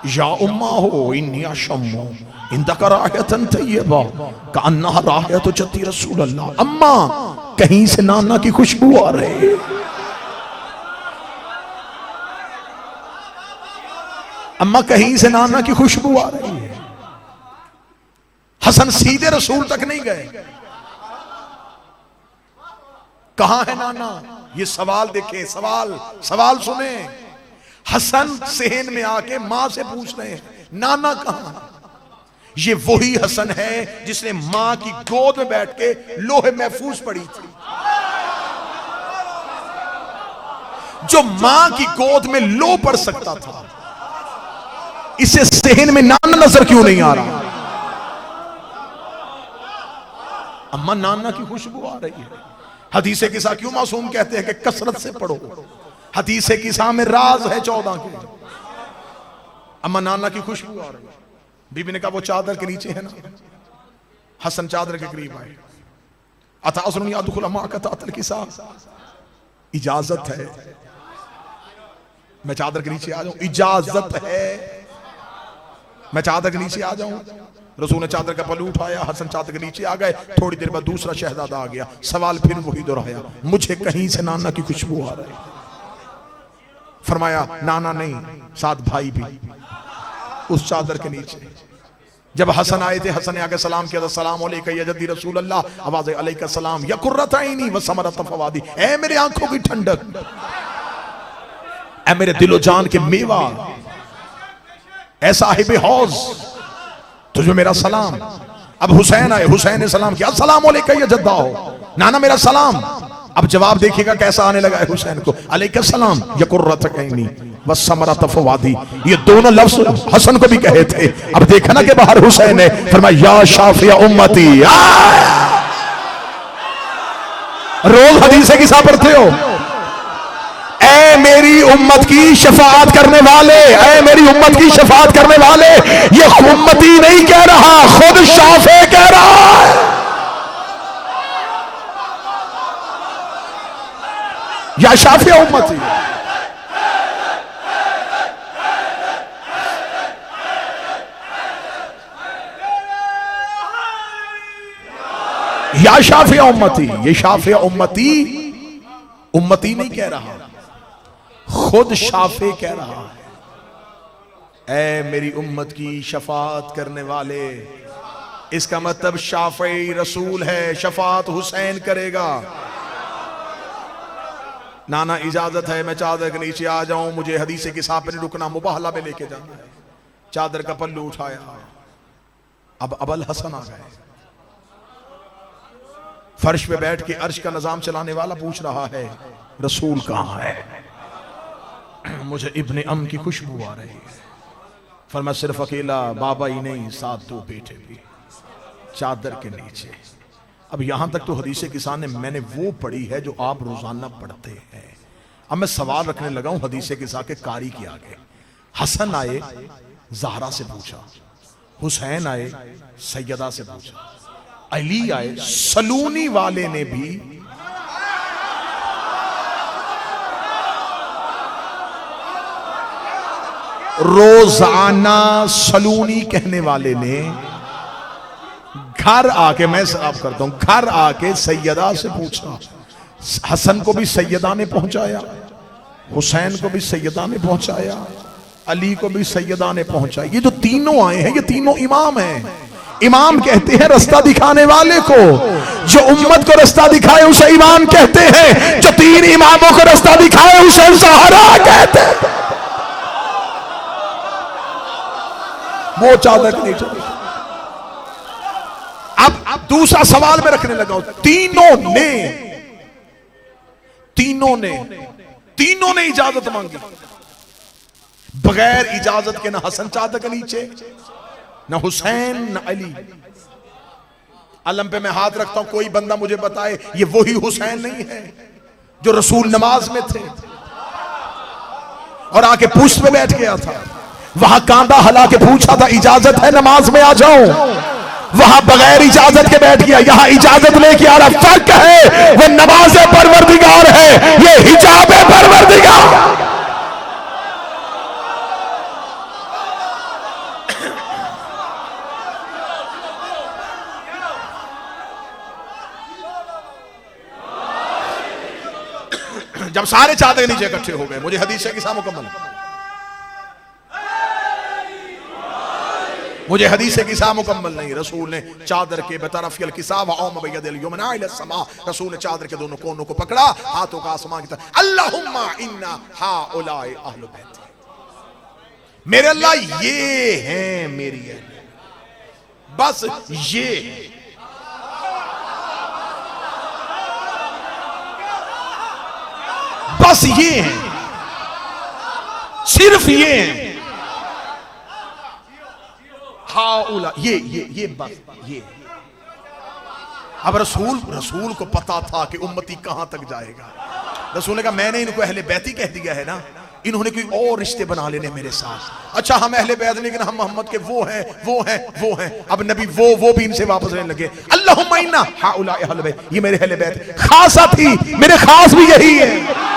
या उम्मा हो इन्नी शम्मो इंदका राहतन तय्यबा कअन्नहा राहतु जद्दी रसूल अल्लाह। अम्मा, कहीं से नाना की खुशबू आ रही है। अम्मा, कहीं से नाना की खुशबू आ रही है। हसन सीधे रसूल तक नहीं गए। कहां है नाना? ये सवाल देखें, सवाल सुने। हसन सेहन में आके मां से पूछ रहे हैं, नाना कहां? ये वही हसन है जिसने मां की गोद में बैठ के लोहे महफूज पड़ी थी। जो मां की गोद में लो पड़ सकता था, इसे सेहन में नाना नजर क्यों नहीं आ रहा? अम्मा, नाना की खुशबू आ रही है। हदीसे किसा क्यों मासूम कहते हैं कि कसरत से पढ़ो। हदीसे किसा में राज है 14 के। अम्मा, नाना की खुशबू आ रही है। बीबी ने कहा वो चादर के नीचे है ना। हसन चादर के करीब आए। इजाजत है मैं चादर के नीचे आ जाऊं? इजाजत है मैं चादर के नीचे आ जाऊं? रसूल ने चादर का पल्लू उठाया, हसन चादर के नीचे आ गए। थोड़ी देर बाद दूसरा शहजादा आ गया। सवाल फिर वही दोहराया, मुझे कहीं से नाना की खुशबू आ रही। फरमाया नाना नहीं, साथ भाई भी उस चादर के नीचे। जब हसन आए थे, हसन ने आके सलाम किया था, सलाम अलैका या जद्दी रसूल अल्लाह। आवाज अलैका सलाम या कुर्रत ऐनी व समरत फवादी, ऐ मेरे आंखों की ठंडक, ऐ मेरे दिलो जान के मेवा, ऐ साहिब हौज, तुझे मेरा सलाम। अब हुसैन आए, हुसैन ने सलाम किया, अस्सलाम अलैका या जद्दा हो, नाना मेरा सलाम। अब जवाब देखिएगा कैसा आने लगा है हुसैन को, अलैका सलाम या कुर्रत कैनी बस समरत फवादी, ये दोनों लफ्ज हसन को भी कहे थे। अब देखा ना कि बाहर हुसैन ने फरमाया या शाफिया उम्मती, रोज हदीसें किसा पढ़ते हो, ऐ मेरी उम्मत की शफाअत करने वाले, ऐ मेरी उम्मत की शफाअत करने वाले। ये उम्मती नहीं कह रहा, खुद शाफे कह रहा है। या शाफिया उम्मती, या शाफिया उम्मती। ये शाफिया उम्मती उम्मती नहीं कह रहा, खुद शाफे कह रहा है, ऐ मेरी उम्मत की शफाअत करने वाले। इसका मतलब शाफे रसूल है, शफाअत हुसैन करेगा। नाना इजाजत है मैं चादर के नीचे आ जाऊं, मुझे हदीसे के साथ नहीं रुकना, मुबाहला में लेके जाना है। चादर का पल्लू उठाया, अब अबल हसन आ गए। फर्श पे बैठ के अर्श का निजाम चलाने वाला पूछ रहा है रसूल कहां है? मुझे इब्ने अम की खुशबू आ रही है। फरमा सिर्फ अकेला बाबा ही नहीं, साथ दो बेटे भी चादर के नीचे। अब यहां तक तो हदीसे किसान ने मैंने वो पढ़ी है जो आप रोजाना पढ़ते हैं। अब मैं सवाल रखने लगा हूं हदीसे किसा के कारी के आगे। हसन आए, ज़हरा से पूछा, हुसैन आए, सैयदा से पूछा, अली आए, सलूनी वाले ने भी रोजाना सलूनी कहने वाले ने घर आके, मैं साफ करता हूं, घर आके सैयदा से पूछा। हसन को भी सैयदा ने पहुंचाया, हुसैन को भी सैयदा ने पहुंचाया, अली को भी सैयदा ने पहुंचाया। ये जो तीनों आए हैं ये तीनों इमाम हैं। इमाम कहते हैं रास्ता दिखाने वाले को, जो उम्मत को रास्ता दिखाए उसे इमाम कहते हैं, जो तीन इमामों को रास्ता दिखाए उसे ज़हरा कहते हैं। वो चादर नहीं चली। अब दूसरा सवाल मैं रखने लगा हूं, तीनों ने इजाजत मांगी, बगैर इजाजत के ना हसन चादर के नीचे, न हुसैन न अली। अलम पे मैं हाथ रखता हूं, कोई बंदा मुझे बताए ये वही हुसैन नहीं है जो रसूल नमाज में थे और आके पुष्ट पे बैठ गया था, वहां कांधा हला के पूछा था इजाजत है नमाज में आ जाऊं, वहां बगैर इजाजत के बैठ गया, यहां इजाजत लेके आ रहा। फर्क है, वो नमाज परवरदिगार है, ये हिजाब परवरदिगार। जब सारे चादर के नीचे इकट्ठे हो गए, मुझे हदीस की सा मुकम्मल, मुझे हदीस की सा मुकम्मल नहीं। रसूल ने चादर के बतरफियल किसाब औम बियदिल युमना इला समा, रसूल ने चादर के दोनों कोनों को पकड़ा, हाथों का आसमान की तरफ, अल्लाहुम्मा इन्ना हाउलाई अहलु बैती, मेरे अल्लाह ये हैं मेरी अहल, बस ये बस ये हैं, सिर्फ ये हैं, हाउला ये बस ये। अब रसूल को पता था कि उम्मती कहां तक जाएगा। रसूल ने कहा मैंने इनको अहले बैती कह दिया है ना, इन्होंने कोई और रिश्ते बना लेने मेरे साथ। अच्छा हम अहले बैत लेकिन हम मोहम्मद के वो हैं। अब नबी वो भी इनसे वापस लेने लगे। अल्लाहुम्मा इन्ना हाउला अहले बैत, ये मेरे अहले बैत खासा थी, मेरे खास भी यही है।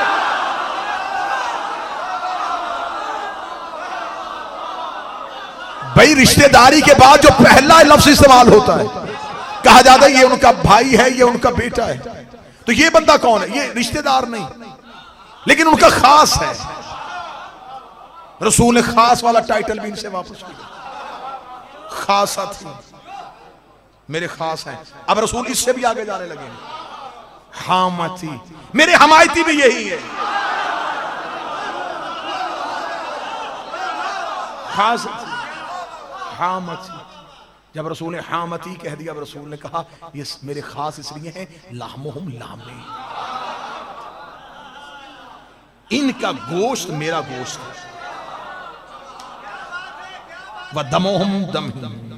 भाई रिश्तेदारी के बाद जो पहला लफ्ज इस्तेमाल होता है, कहा जाता है ये उनका भाई है, ये उनका बेटा है, तो ये बंदा कौन है? ये रिश्तेदार नहीं लेकिन उनका खास है। रसूल ने खास वाला टाइटल भी इनसे वापस किया, खासा थी, मेरे खास हैं। अब रसूल इससे भी आगे जाने लगे, हामती, मेरे हमायती भी यही है, खास हामती। जब रसूल ने हामती कह दिया, रसूल ने कहा ये मेरे खास इसलिए हैं लाहमुहुम लाहमी, इनका गोश्त मेरा गोश्त है, व दमोहुम दम,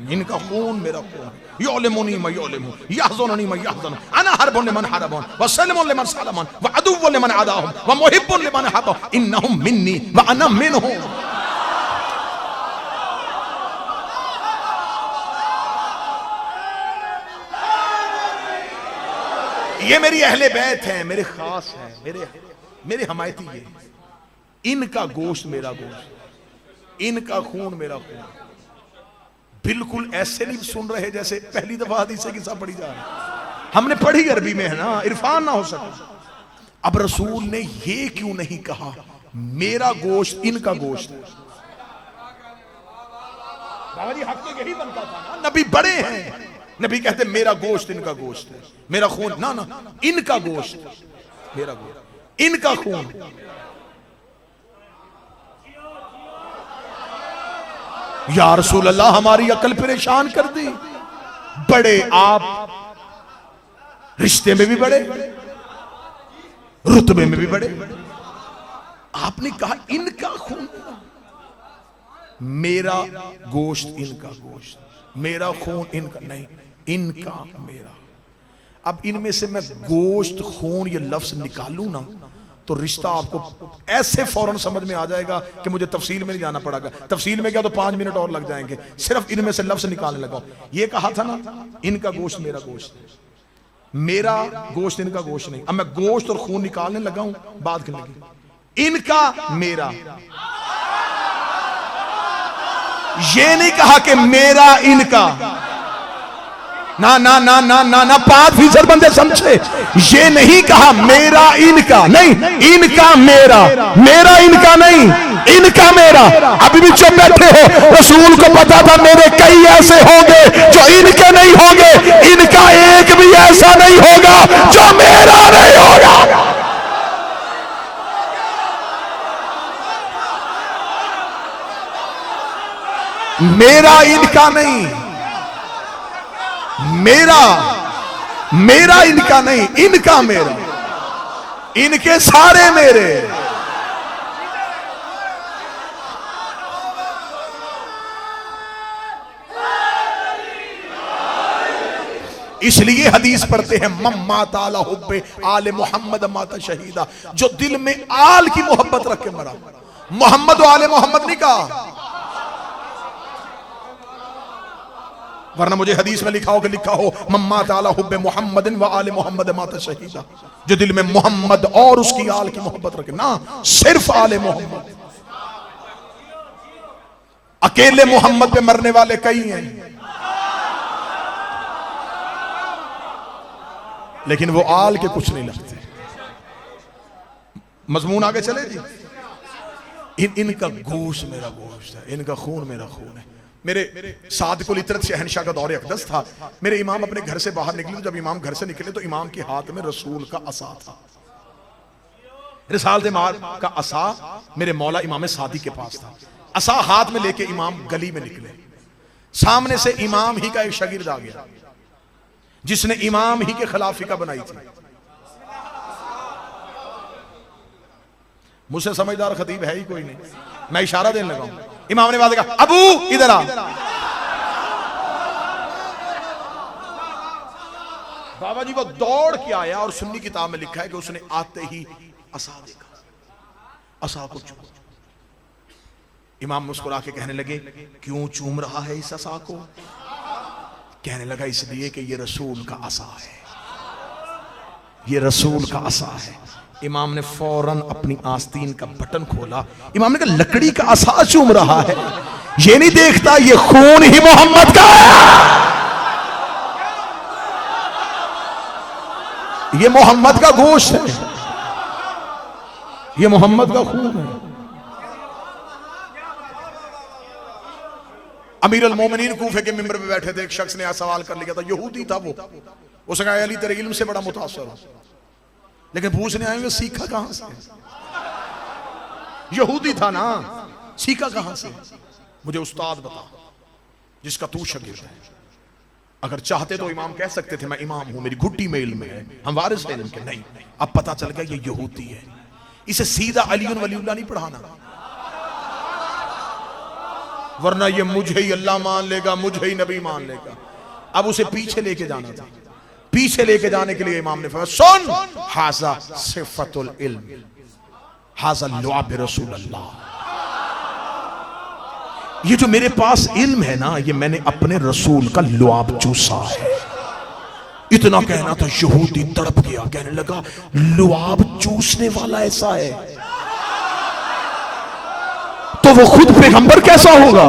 इनका खून मेरा खून, योलेमुनी मैं योलेमु, यहज़ुनुनी मैं यहज़नु, अना हरबुन लिमन हरबुन, व सलमुन लिमन सलमन, व अदुव्वुन लिमन अदाहुम, व मुहिब्बुन लिमन हब्बहुम, इन्नहुम मिन्नी व अना मिनहुम। ये मेरी अहले बैत है, मेरे खास हैं, मेरे हमायती ये, इनका गोश्त मेरा गोश्त, इनका खून मेरा खून। बिल्कुल ऐसे नहीं सुन रहे जैसे पहली दफा हदीस से किस्सा पढ़ी जा रहा है, हमने पढ़ी अरबी में है ना, इरफान ना हो सके। अब रसूल ने ये क्यों नहीं कहा मेरा गोश्त इनका गोश्त है? बाबा जी हक तो यही बनता था ना, नबी बड़े हैं, नबी कहते मेरा गोश्त इनका गोश्त है, मेरा खून ना ना, इनका गोश्त मेरा गोश्त, इनका खून। या रसूल अल्लाह हमारी अकल परेशान कर दी। बड़े आप, रिश्ते में भी बड़े, रुतबे में भी बड़े, आपने कहा इनका खून, मेरा गोश्त इनका गोश्त, मेरा खून इनका नहीं, इनका मेरा। अब इनमें से मैं गोश्त खून ये लफ्ज निकालूं ना तो रिश्ता आपको ऐसे फौरन समझ में आ जाएगा कि मुझे तफसील में नहीं जाना पड़ेगा। तफसील में क्या तो 5 मिनट और लग जाएंगे, सिर्फ इनमें से लफ्ज निकालने लगा। ये कहा था ना इनका गोश्त मेरा गोश्त, मेरा गोश्त इनका गोश्त नहीं। अब मैं गोश्त और खून निकालने लगा हूं, बात करने लगी इनका मेरा। ये नहीं कहा कि मेरा इनका, ना ना ना ना ना ना, 5% बंदे समझे। ये नहीं कहा मेरा इनका, नहीं, इनका मेरा, मेरा इनका नहीं, इनका मेरा। अभी भी चुप बैठे हो, रसूल को पता था मेरे कई ऐसे होंगे जो इनके नहीं होंगे, इनका एक भी ऐसा नहीं होगा जो मेरा नहीं होगा। मेरा इनका नहीं, मेरा इनका नहीं, इनका मेरा, इनके सारे मेरे। इसलिए हदीस पढ़ते हैं मम्मा ताला हुब्बे आले मोहम्मद माता शहीदा, जो दिल में आल की मोहब्बत रख के मरा। मोहम्मद आले मोहम्मद नहीं कहा, वरना मुझे हदीस में लिखा हो मम्मा ताला हुब्बे मोहम्मदिन व आले मोहम्मद माता शहीदा, जो दिल में मोहम्मद और उसकी आल की मोहब्बत रखे, ना सिर्फ आले मोहम्मद। अकेले मोहम्मद पे मरने वाले कई हैं, लेकिन वो आल के कुछ नहीं लगते। मजमून आगे चले जी। इनका गोश्त मेरा गोश्त है, इनका खून मेरा खून है। मेरे सादिकुल इतरत शहनशाह का दौरे अक़दस था। मेरे इमाम अपने घर से बाहर निकले, तो जब इमाम घर से निकले तो इमाम के हाथ में रसूल का असा था। रिसालत मार का असा मेरे मौला इमाम सादी के पास था। असा हाथ में लेके इमाम गली में निकले, सामने से इमाम ही का एक शागिर्द आ गया जिसने इमाम ही के खिलाफ फिका बनाई थी। मुझसे समझदार खतीब है ही कोई नहीं, मैं इशारा देने लगा हूं। इमाम ने बात कहा, अबू इधर आ। बाबा जी वो दौड़ के आया और सुन्नी किताब में लिखा है कि उसने आते ही असा देखा, असा को चूमा। इमाम मुस्कुरा के कहने लगे, क्यों चूम रहा है इस असा को? कहने लगा, इसलिए कि ये रसूल का असा है, ये रसूल का असा है। इमाम ने फौरन अपनी आस्तीन का बटन खोला। इमाम ने कहा, लकड़ी का असा चूम रहा है, ये नहीं देखता ये खून ही मोहम्मद का है, ये मोहम्मद का गोश्त है, ये मोहम्मद का खून है। अमीर अल मोमिनीन कूफे के मिंबर पे बैठे थे, एक शख्स ने सवाल कर लिया था, यहूदी था वो। उसने कहा, अली तेरे इल्म से बड़ा मुतासर हूं, लेकिन पूछने आएंगे सीखा कहां से? यहूदी था ना, सीखा कहां से? मुझे उस्ताद बता जिसका तू शागिर्द है। अगर चाहते तो इमाम कह सकते थे मैं इमाम हूं, मेरी घुट्टी में इल्म है, हम वारिस हैं इनके। नहीं, अब पता चल गया ये यहूदी है, इसे सीधा अली वलीउल्लाह नहीं पढ़ाना, वरना ये मुझे ही अल्लाह मान लेगा, मुझे ही नबी मान लेगा। अब उसे पीछे लेके जाना था। पीछे लेके जाने के लिए इमाम ने फरमाया सुन, हाजा सिफतुल इल्म, हाजा लुआब रसूल अल्लाह। ये जो मेरे पास इल्म है ना, ये मैंने अपने रसूल का लुआब चूसा है। इतना कहना था, यहूदी तड़प गया, कहने लगा लुआब चूसने वाला ऐसा है तो वो खुद पैगंबर कैसा होगा?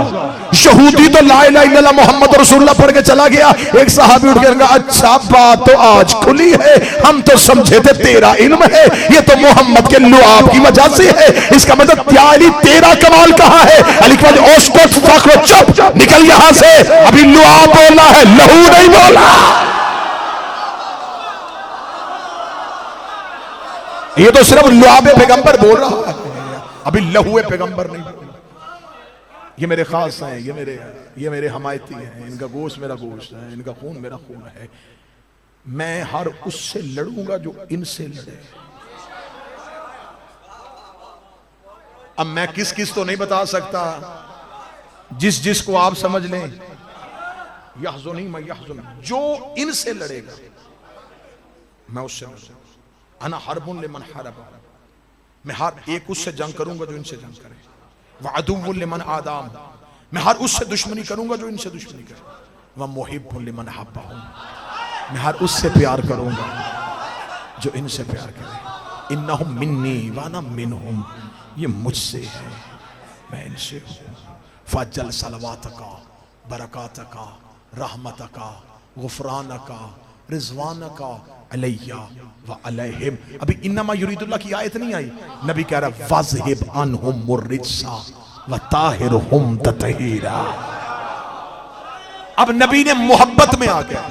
यहूदी तो ला इलाहा इल्लल्लाह मोहम्मद रसूलुल्लाह पढ़ के चला गया। एक सहाबी उठ के कहा अच्छा बात तो आज खुली है, हम तो समझे थे तेरा इल्म है, ये तो मोहम्मद के लुआब की वजह से है। इसका मतलब क्या अली तेरा कमाल कहां है? अली के बाद चुप निकल यहां से, अभी लुआब बोला है, लहू नहीं बोला। ये तो सिर्फ लुआब पैगंबर बोल रहा है, अभी लहू पैगंबर नहीं। ये मेरे खास हैं, ये मेरे हमायती हैं, इनका गोश्त मेरा गोश्त है, इनका खून मेरा खून है। मैं हर उससे लड़ूंगा जो इनसे लड़े। अब मैं किस किस तो नहीं बता सकता, जिस जिस को आप समझ लें, यहज़ुनी मैं यहज़ुन, जो इनसे लड़ेगा मैं उससे लड़ूंगा। अना हरबुन लिमन हरब, मैं हर एक उससे जंग करूंगा जो इनसे जंग करे। वअदुव्वुन लिमन आदाम, मैं हर उससे दुश्मनी करूंगा जो इनसे दुश्मनी करे। व मुहिब्बुन लिमन हब्बहुम, मैं हर उससे प्यार करूंगा जो इनसे प्यार करे। इन्नहुम मिन्नी व अना मिनहुम, ये मुझसे है मैं इनसे हूं। फजल सलवातका बरकातका रहमतका गुफरानका रिजवानका अलैया व अलैहिम। अभी इन्नमा युरीदुल्लाह की आयत नहीं आई, नबी कह रहा वज़हिब अन्हुम मुर्रिज्सा व ताहिरहुम ततहीरा। अब नबी ने मोहब्बत में आ गया,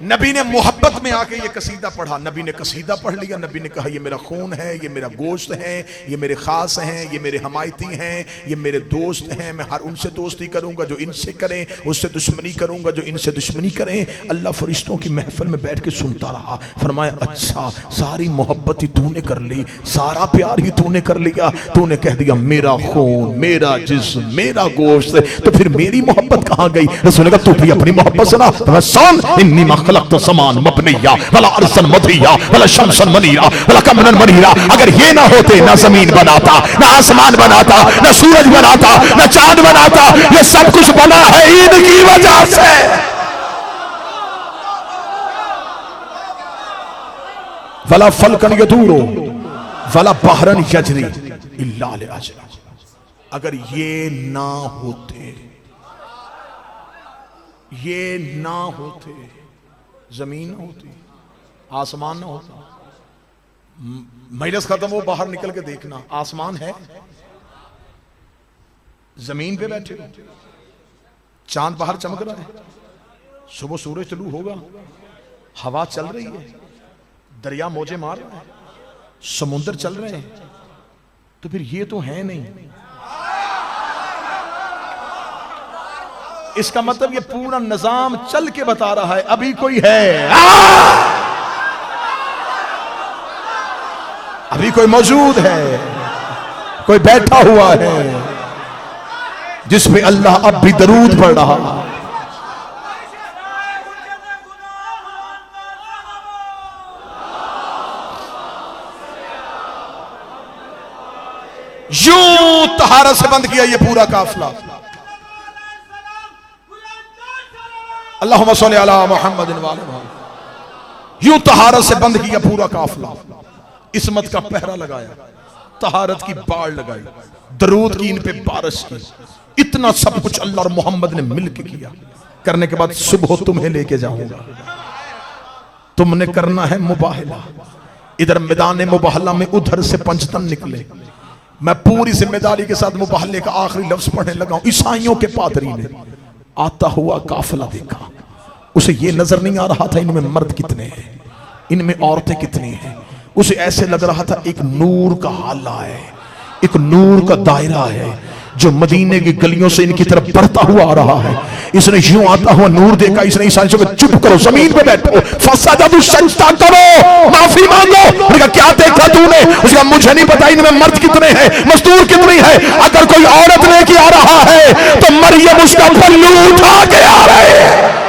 नबी ने मोहब्बत में आके ये कसीदा पढ़ा। नबी ने कसीदा पढ़ लिया, नबी ने कहा ये मेरा खून है, ये मेरा गोश्त है, ये मेरे खास हैं, ये मेरे हमायती हैं, ये मेरे दोस्त हैं। मैं हर उनसे दोस्ती करूंगा जो इनसे करें, उससे दुश्मनी करूंगा जो इनसे दुश्मनी करें। अल्लाह फरिश्तों की महफिल में बैठ के सुनता रहा। फरमाया अच्छा सारी मोहब्बत ही तूने कर ली, सारा प्यार ही तूने कर लिया, तूने कह दिया मेरा खून, मेरा जिस्म, मेरा गोश्त, तो फिर मेरी मोहब्बत कहां गई? रसूल ने कहा तू भी अपनी मोहब्बत सुना। सुन, इन्नी तो समान मबनिया वला अरसन मधिया वला शमसन मनीरा वला कमरन मनीरा। अगर ये ना होते, ना जमीन बनाता, ना आसमान बनाता, ना सूरज बनाता, ना चांद बनाता, ये सब कुछ बना है इनकी वजह से। वला फलकन यदूरो वला बहरन यजरी इल्ला लिअजल। अगर ये ना होते, ये ना होते, जमीन ना होती, आसमान ना होता। मजलिस खत्म हो, बाहर निकल के देखना, आसमान है, जमीन पे बैठे हो, चांद बाहर चमक रहा है, सुबह सूरज तलू होगा, हवा चल रही है, दरिया मौजे मार रहा है, समुद्र चल रहे हैं, तो फिर ये तो है नहीं। इसका मतलब ये पूरा निजाम चल के बता रहा है अभी कोई है, अभी कोई मौजूद है, कोई बैठा हुआ है जिसमें अल्लाह अब भी दरूद पढ़ रहा। यूं तहारत से बंद किया ये पूरा काफिला। अल्लाहुम्मा सल्ली अला मुहम्मदिन व अला यूं तहारत से बंद किया पूरा काफिला। इस्मत का पहरा लगाया, तहारत की बाढ़ लगाई, दरूद की इन पे बारिश की। इतना सब कुछ अल्लाह और मोहम्मद ने मिलकर किया। करने के बाद सुबह तुम्हें लेके जाऊंगा, तुमने करना है मुबाहला। इधर मैदान मुबाहला में उधर से पंचतन निकले। मैं पूरी जिम्मेदारी के साथ मुबाहले का आखिरी लफ्ज पढ़ने लगा। ईसाइयों के पादरी ने आता हुआ काफिला देखा, उसे ये नजर नहीं आ रहा था इनमें मर्द कितने हैं, इनमें औरतें कितनी हैं। उसे ऐसे लग रहा था एक नूर का हाला है, एक नूर का दायरा है जो मदीने की गलियों से इनकी तरफ बढ़ता हुआ आ रहा है। इसने यूं आता हुआ नूर देखा, इसने ईसा को चुप करो, जमीन पे बैठो, फसजदू सजदा करो, माफी मांगो। उसने क्या देखा तूने? उसका मुझे नहीं पता, इनमें मर्द कितने हैं, मजदूर कितनी है। अगर कोई औरत लेके आ रहा है तो मरियम उसका पल्लू उठा के आ रहे हैं।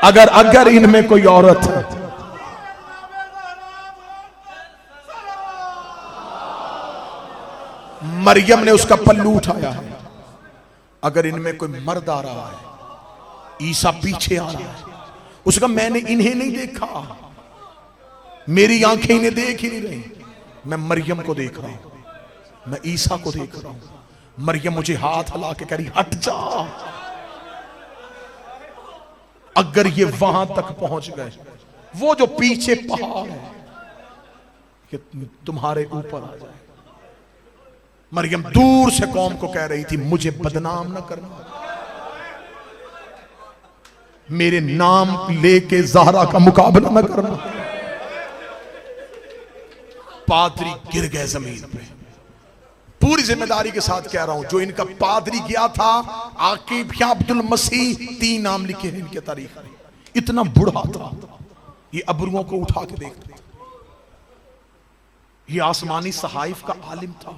अगर इनमें कोई औरत है, मरियम ने उसका पल्लू उठाया है। अगर इनमें कोई मर्द आ रहा है, ईसा पीछे आ रहा है, उसका मैंने इन्हें नहीं देखा, मेरी आंखें इन्हें देख ही नहीं रही, मैं मरियम को देख रहा हूं, मैं ईसा को देख रहा हूं। मरियम मुझे हाथ हिला के कह रही हट जा। अगर ये वहां तक पहुंच गए, वो जो पीछे पहाड़ है कि तुम्हारे ऊपर आ जाए। मरियम दूर से कौम को कह रही थी मुझे बदनाम न करना, मेरे नाम लेके ज़हरा का मुकाबला न करना। पादरी गिर गए जमीन पे। पूरी जिम्मेदारी के साथ कह रहा हूं, जो इनका पादरी गया था आकिब या अब्दुल मसीह, 3 नाम लिखे हैं इनके तारीख में, इतना बूढ़ा था, ये अबरुओं को उठा के देखता था। ये आसमानी सहाइफ का आलिम था।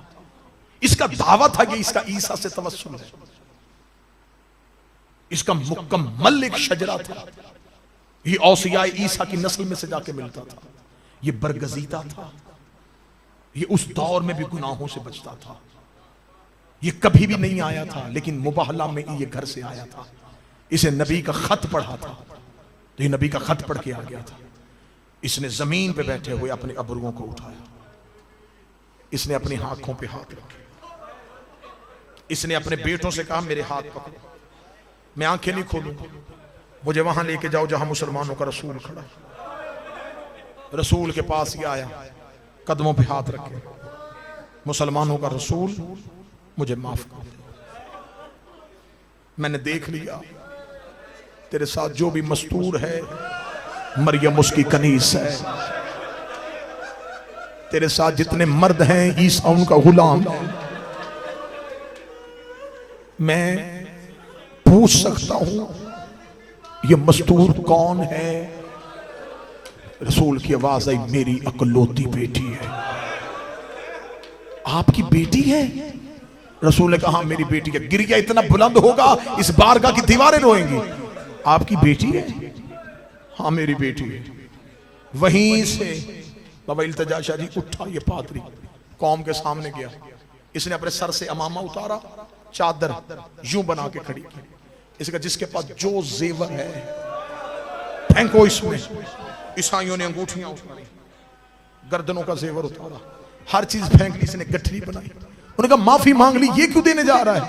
इसका दावा था कि इसका ईसा से तवस्सुल है। इसका मुकम्मल एक शजरा था। ये औसिया ईसा की नस्ल में से जाके मिलता था। ये बरगजीदा था। ये उस दौर में भी गुनाहों से बचता था। ये कभी भी नहीं आया था, लेकिन मुबाहला में ये घर से आया था। इसे नबी का खत पढ़ा था, तो ये नबी का खत पढ़ के आ गया था। इसने जमीन पे बैठे हुए अपने अबरुओं को उठाया। इसने अपनी आंखों पे हाथ रखे। इसने अपने बेटों से कहा मेरे हाथ पकड़ो, मैं आंखें नहीं खोलूंगा, मुझे वहां लेके जाओ जहां मुसलमानों का रसूल खड़ा। रसूल के पास ही आया, कदमों पे हाथ रखे, मुसलमानों का रसूल मुझे माफ कर दे, मैंने देख लिया तेरे साथ जो भी मस्तूर है मरियम उसकी कनीस है, तेरे साथ जितने मर्द हैं ईसा उनका गुलाम है। मैं पूछ सकता हूं ये मस्तूर कौन है? रसूल की आवाज आई, मेरी अकलौती बेटी है। आपकी बेटी है? रसूल ने कहा मेरी बेटी है। गिर गया, इतना बुलंद होगा इस बारगाह की दीवारें रोएंगी। आपकी बेटी है? हाँ मेरी बेटी है। वहीं से बाबा इल्तिजा शाह जी उठा, ये पादरी कौम के सामने गया। इसने अपने सर से अमामा उतारा, चादर यूं बना के खड़ी की। इसका जिसके पास जो जेवर है फेंको इसमें। ईसाइयों ने अंगूठियां उतारी, गर्दनों का जेवर उतारा, हर चीज फेंक ली। इसने गठरी बनाई। उन्होंने कहा माफी मांग ली, ये क्यों देने जा रहा है?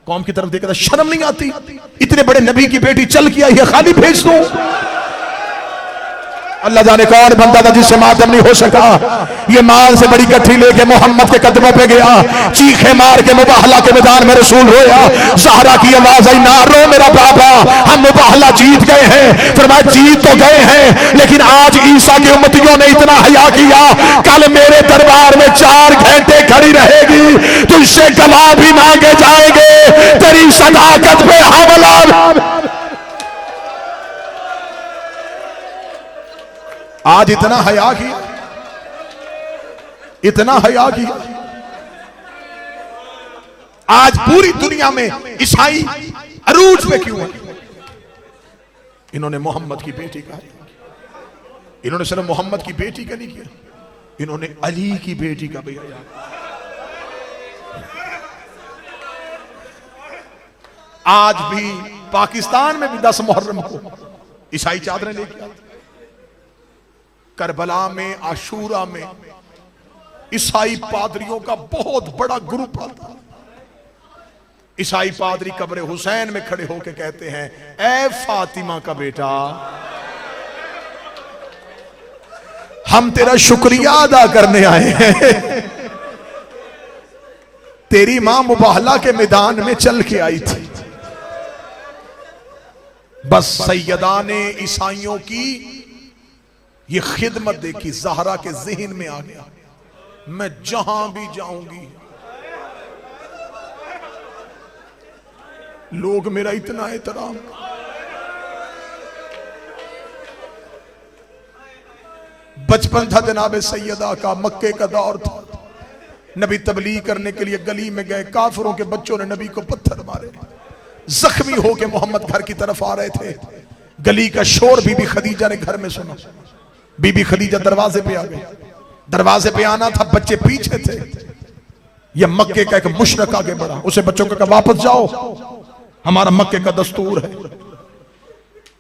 कौम की तरफ देखा था, शर्म नहीं आती? इतने बड़े नबी की बेटी चल के आई है, खाली भेज दो। अल्लाह जाने कौन बंदा था जिससे मातम नहीं हो सका। ये माल से बड़ी गठरी लेके मोहम्मद के कदमों पे गया, चीखे मार के मुबाहला के मैदान में रसूल रोया। ज़हरा की आवाज आई, ना रो मेरा बाबा, हम मुबाहला जीत गए हैं। फरमाया जीत तो गए हैं, लेकिन आज ईसा की उम्मतियों ने इतना हया किया, कल मेरे दरबार में 4 घंटे खड़ी रहेगी, तुझसे गवाह भी मांगे जाएंगे, तेरी सदाकत पे हमला। आज इतना हया किया, इतना हया किया। आज पूरी दुनिया में ईसाई अरूज पे क्यों है? इन्होंने मोहम्मद की बेटी का, इन्होंने सिर्फ मोहम्मद की बेटी का नहीं किया, इन्होंने अली की बेटी का भी हया। आज भी पाकिस्तान में भी 10 मुहर्रम को ईसाई चादरें लेके आते। करबला में, आशूरा में ईसाई पादरियों का बहुत बड़ा ग्रुप आता। ईसाई पादरी कब्र हुसैन में खड़े होकर कहते हैं, ए फातिमा का बेटा, हम तेरा शुक्रिया अदा करने आए हैं। तेरी मां मुबाहला के मैदान में चल के आई थी, बस सैयदा ने ईसाइयों की ये खिदमत देखी, ज़हरा के ज़हन में आ गया, मैं जहां भी जाऊंगी लोग मेरा इतना एहतराम। बचपन था जनाब सैयदा का, मक्के का दौर था, नबी तबलीग करने के लिए गली में गए, काफिरों के बच्चों ने नबी को पत्थर मारे, जख्मी होके मोहम्मद घर की तरफ आ रहे थे। गली का शोर बीबी खदीजा ने घर में सुना। बीबी खदीजा दरवाजे पे आ गई। दरवाजे पे आना था, बच्चे पीछे थे। यह मक्के का एक मुशरक आगे बढ़ा, उसे बच्चों को कहा वापस जाओ, हमारा मक्के का दस्तूर है,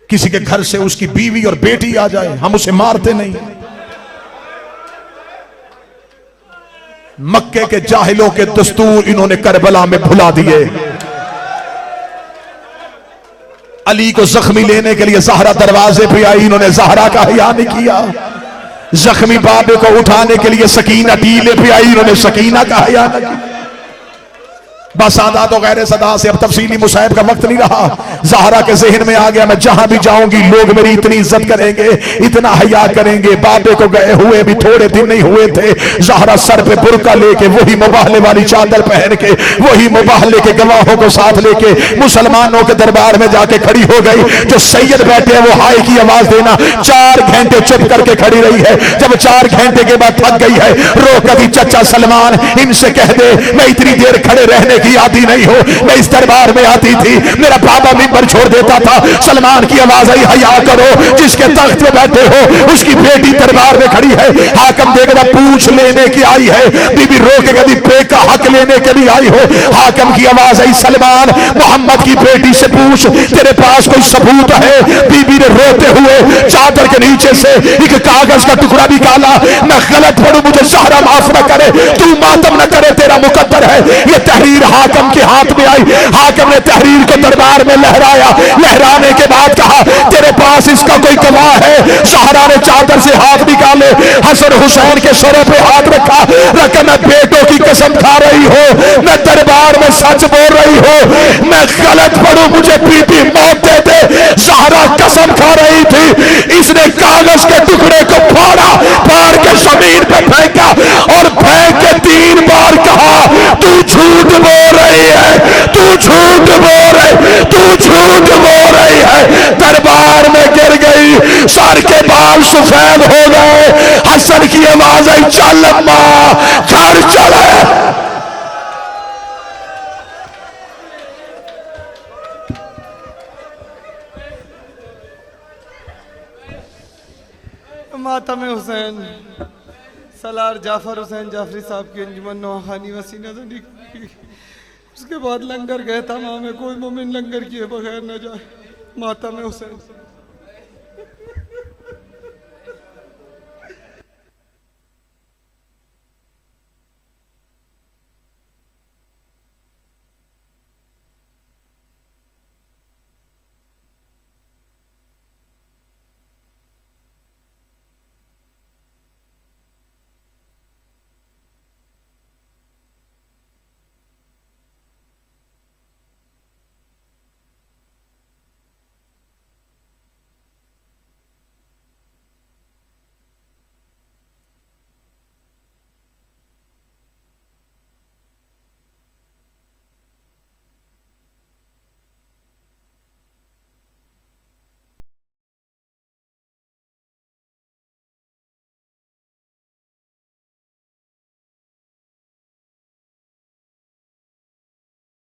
किसी के घर से उसकी बीवी और बेटी आ जाए हम उसे मारते नहीं। मक्के के जाहिलों के दस्तूर इन्होंने करबला में भुला दिए। अली को जख्मी लेने के लिए ज़हरा दरवाजे पे आई, इन्होंने ज़हरा का हया नहीं किया। जख्मी बाबे को उठाने के लिए सकीना टीले पे आई, इन्होंने सकीना का हया नहीं किया। बस आदात और गैर सदा से अब तफसीली मुसाहिब का वक्त नहीं रहा। ज़हरा के ज़हन में आ गया, मैं जहां भी जाऊंगी लोग मेरी इतनी इज्जत करेंगे, इतना हया करेंगे। बाबे को गए हुए भी थोड़े दिन नहीं हुए थे, ज़हरा सर पे बुर्का लेके, वही मुबाहले वाली चादर पहन के, वही मुबाहले के गवाहों को साथ लेके मुसलमानों के दरबार में जाके खड़ी हो गई। जो सैयद बैठे वो हाय की आवाज देना, 4 घंटे चुप करके खड़ी रही है। जब 4 घंटे के बाद थक गई है, रो कभी चचा सलमान इनसे कह दे मैं इतनी देर खड़े रहने की आती नहीं हो, मैं इस दरबार में आती थी, मेरा बाबा मिंबर छोड़ देता था। सलमान की आवाज आई हया करो, जिसके तख्त पे बैठे हो उसकी बेटी दरबार में खड़ी है। हाकम देखेगा पूछ लेने की आई है, बीबी रो के कभी पे का हक लेने के लिए आई हो। हाकम की आवाज आई सलमान मोहम्मद की बेटी से पूछ तेरे पास कोई सबूत है। बीबी ने रोते हुए चादर के नीचे से एक कागज का टुकड़ा निकाला। मैं गलत पढ़ू मुझे ज़हरा माफ न करे, तू मातम न करे, तेरा मुकद्दर है। ये तहरीर हाकम के हाथ में आई। हाकम ने तहरीर को दरबार में लहराया, लहराने के बाद कहा तेरे पास इसका कोई गवाह है। ज़हरा ने चादर से हाथ निकाले, हसन हुसैन के सरों पे हाथ रखा, रखा मैं बेटों की कसम खा रही हो, मैं दरबार में सच बोल रही हो, मैं गलत पढ़ू मुझे बीबी मौत दे दे। ज़हरा कसम खा रही थी। इसने कागज के टुकड़े को फाड़ा, फाड़ के जमीन पे फेंका और फेंक के 3 बार कहा तू झूठ बोल रही है, तू झूठ बोल रही, तू झूठ बोल रही है। दरबार में गिर गई, सर के बाल सफेद हो गए। हसन की आवाज आई चल अम्मा घर चले।
मातम हुसैन सलार जाफर हुसैन जाफरी साहब की अंजुमन नौखानी वसीना की। उसके बाद लंगर गए तमाम में, कोई मोमिन लंगर किए बगैर न जाए। मातम हुसैन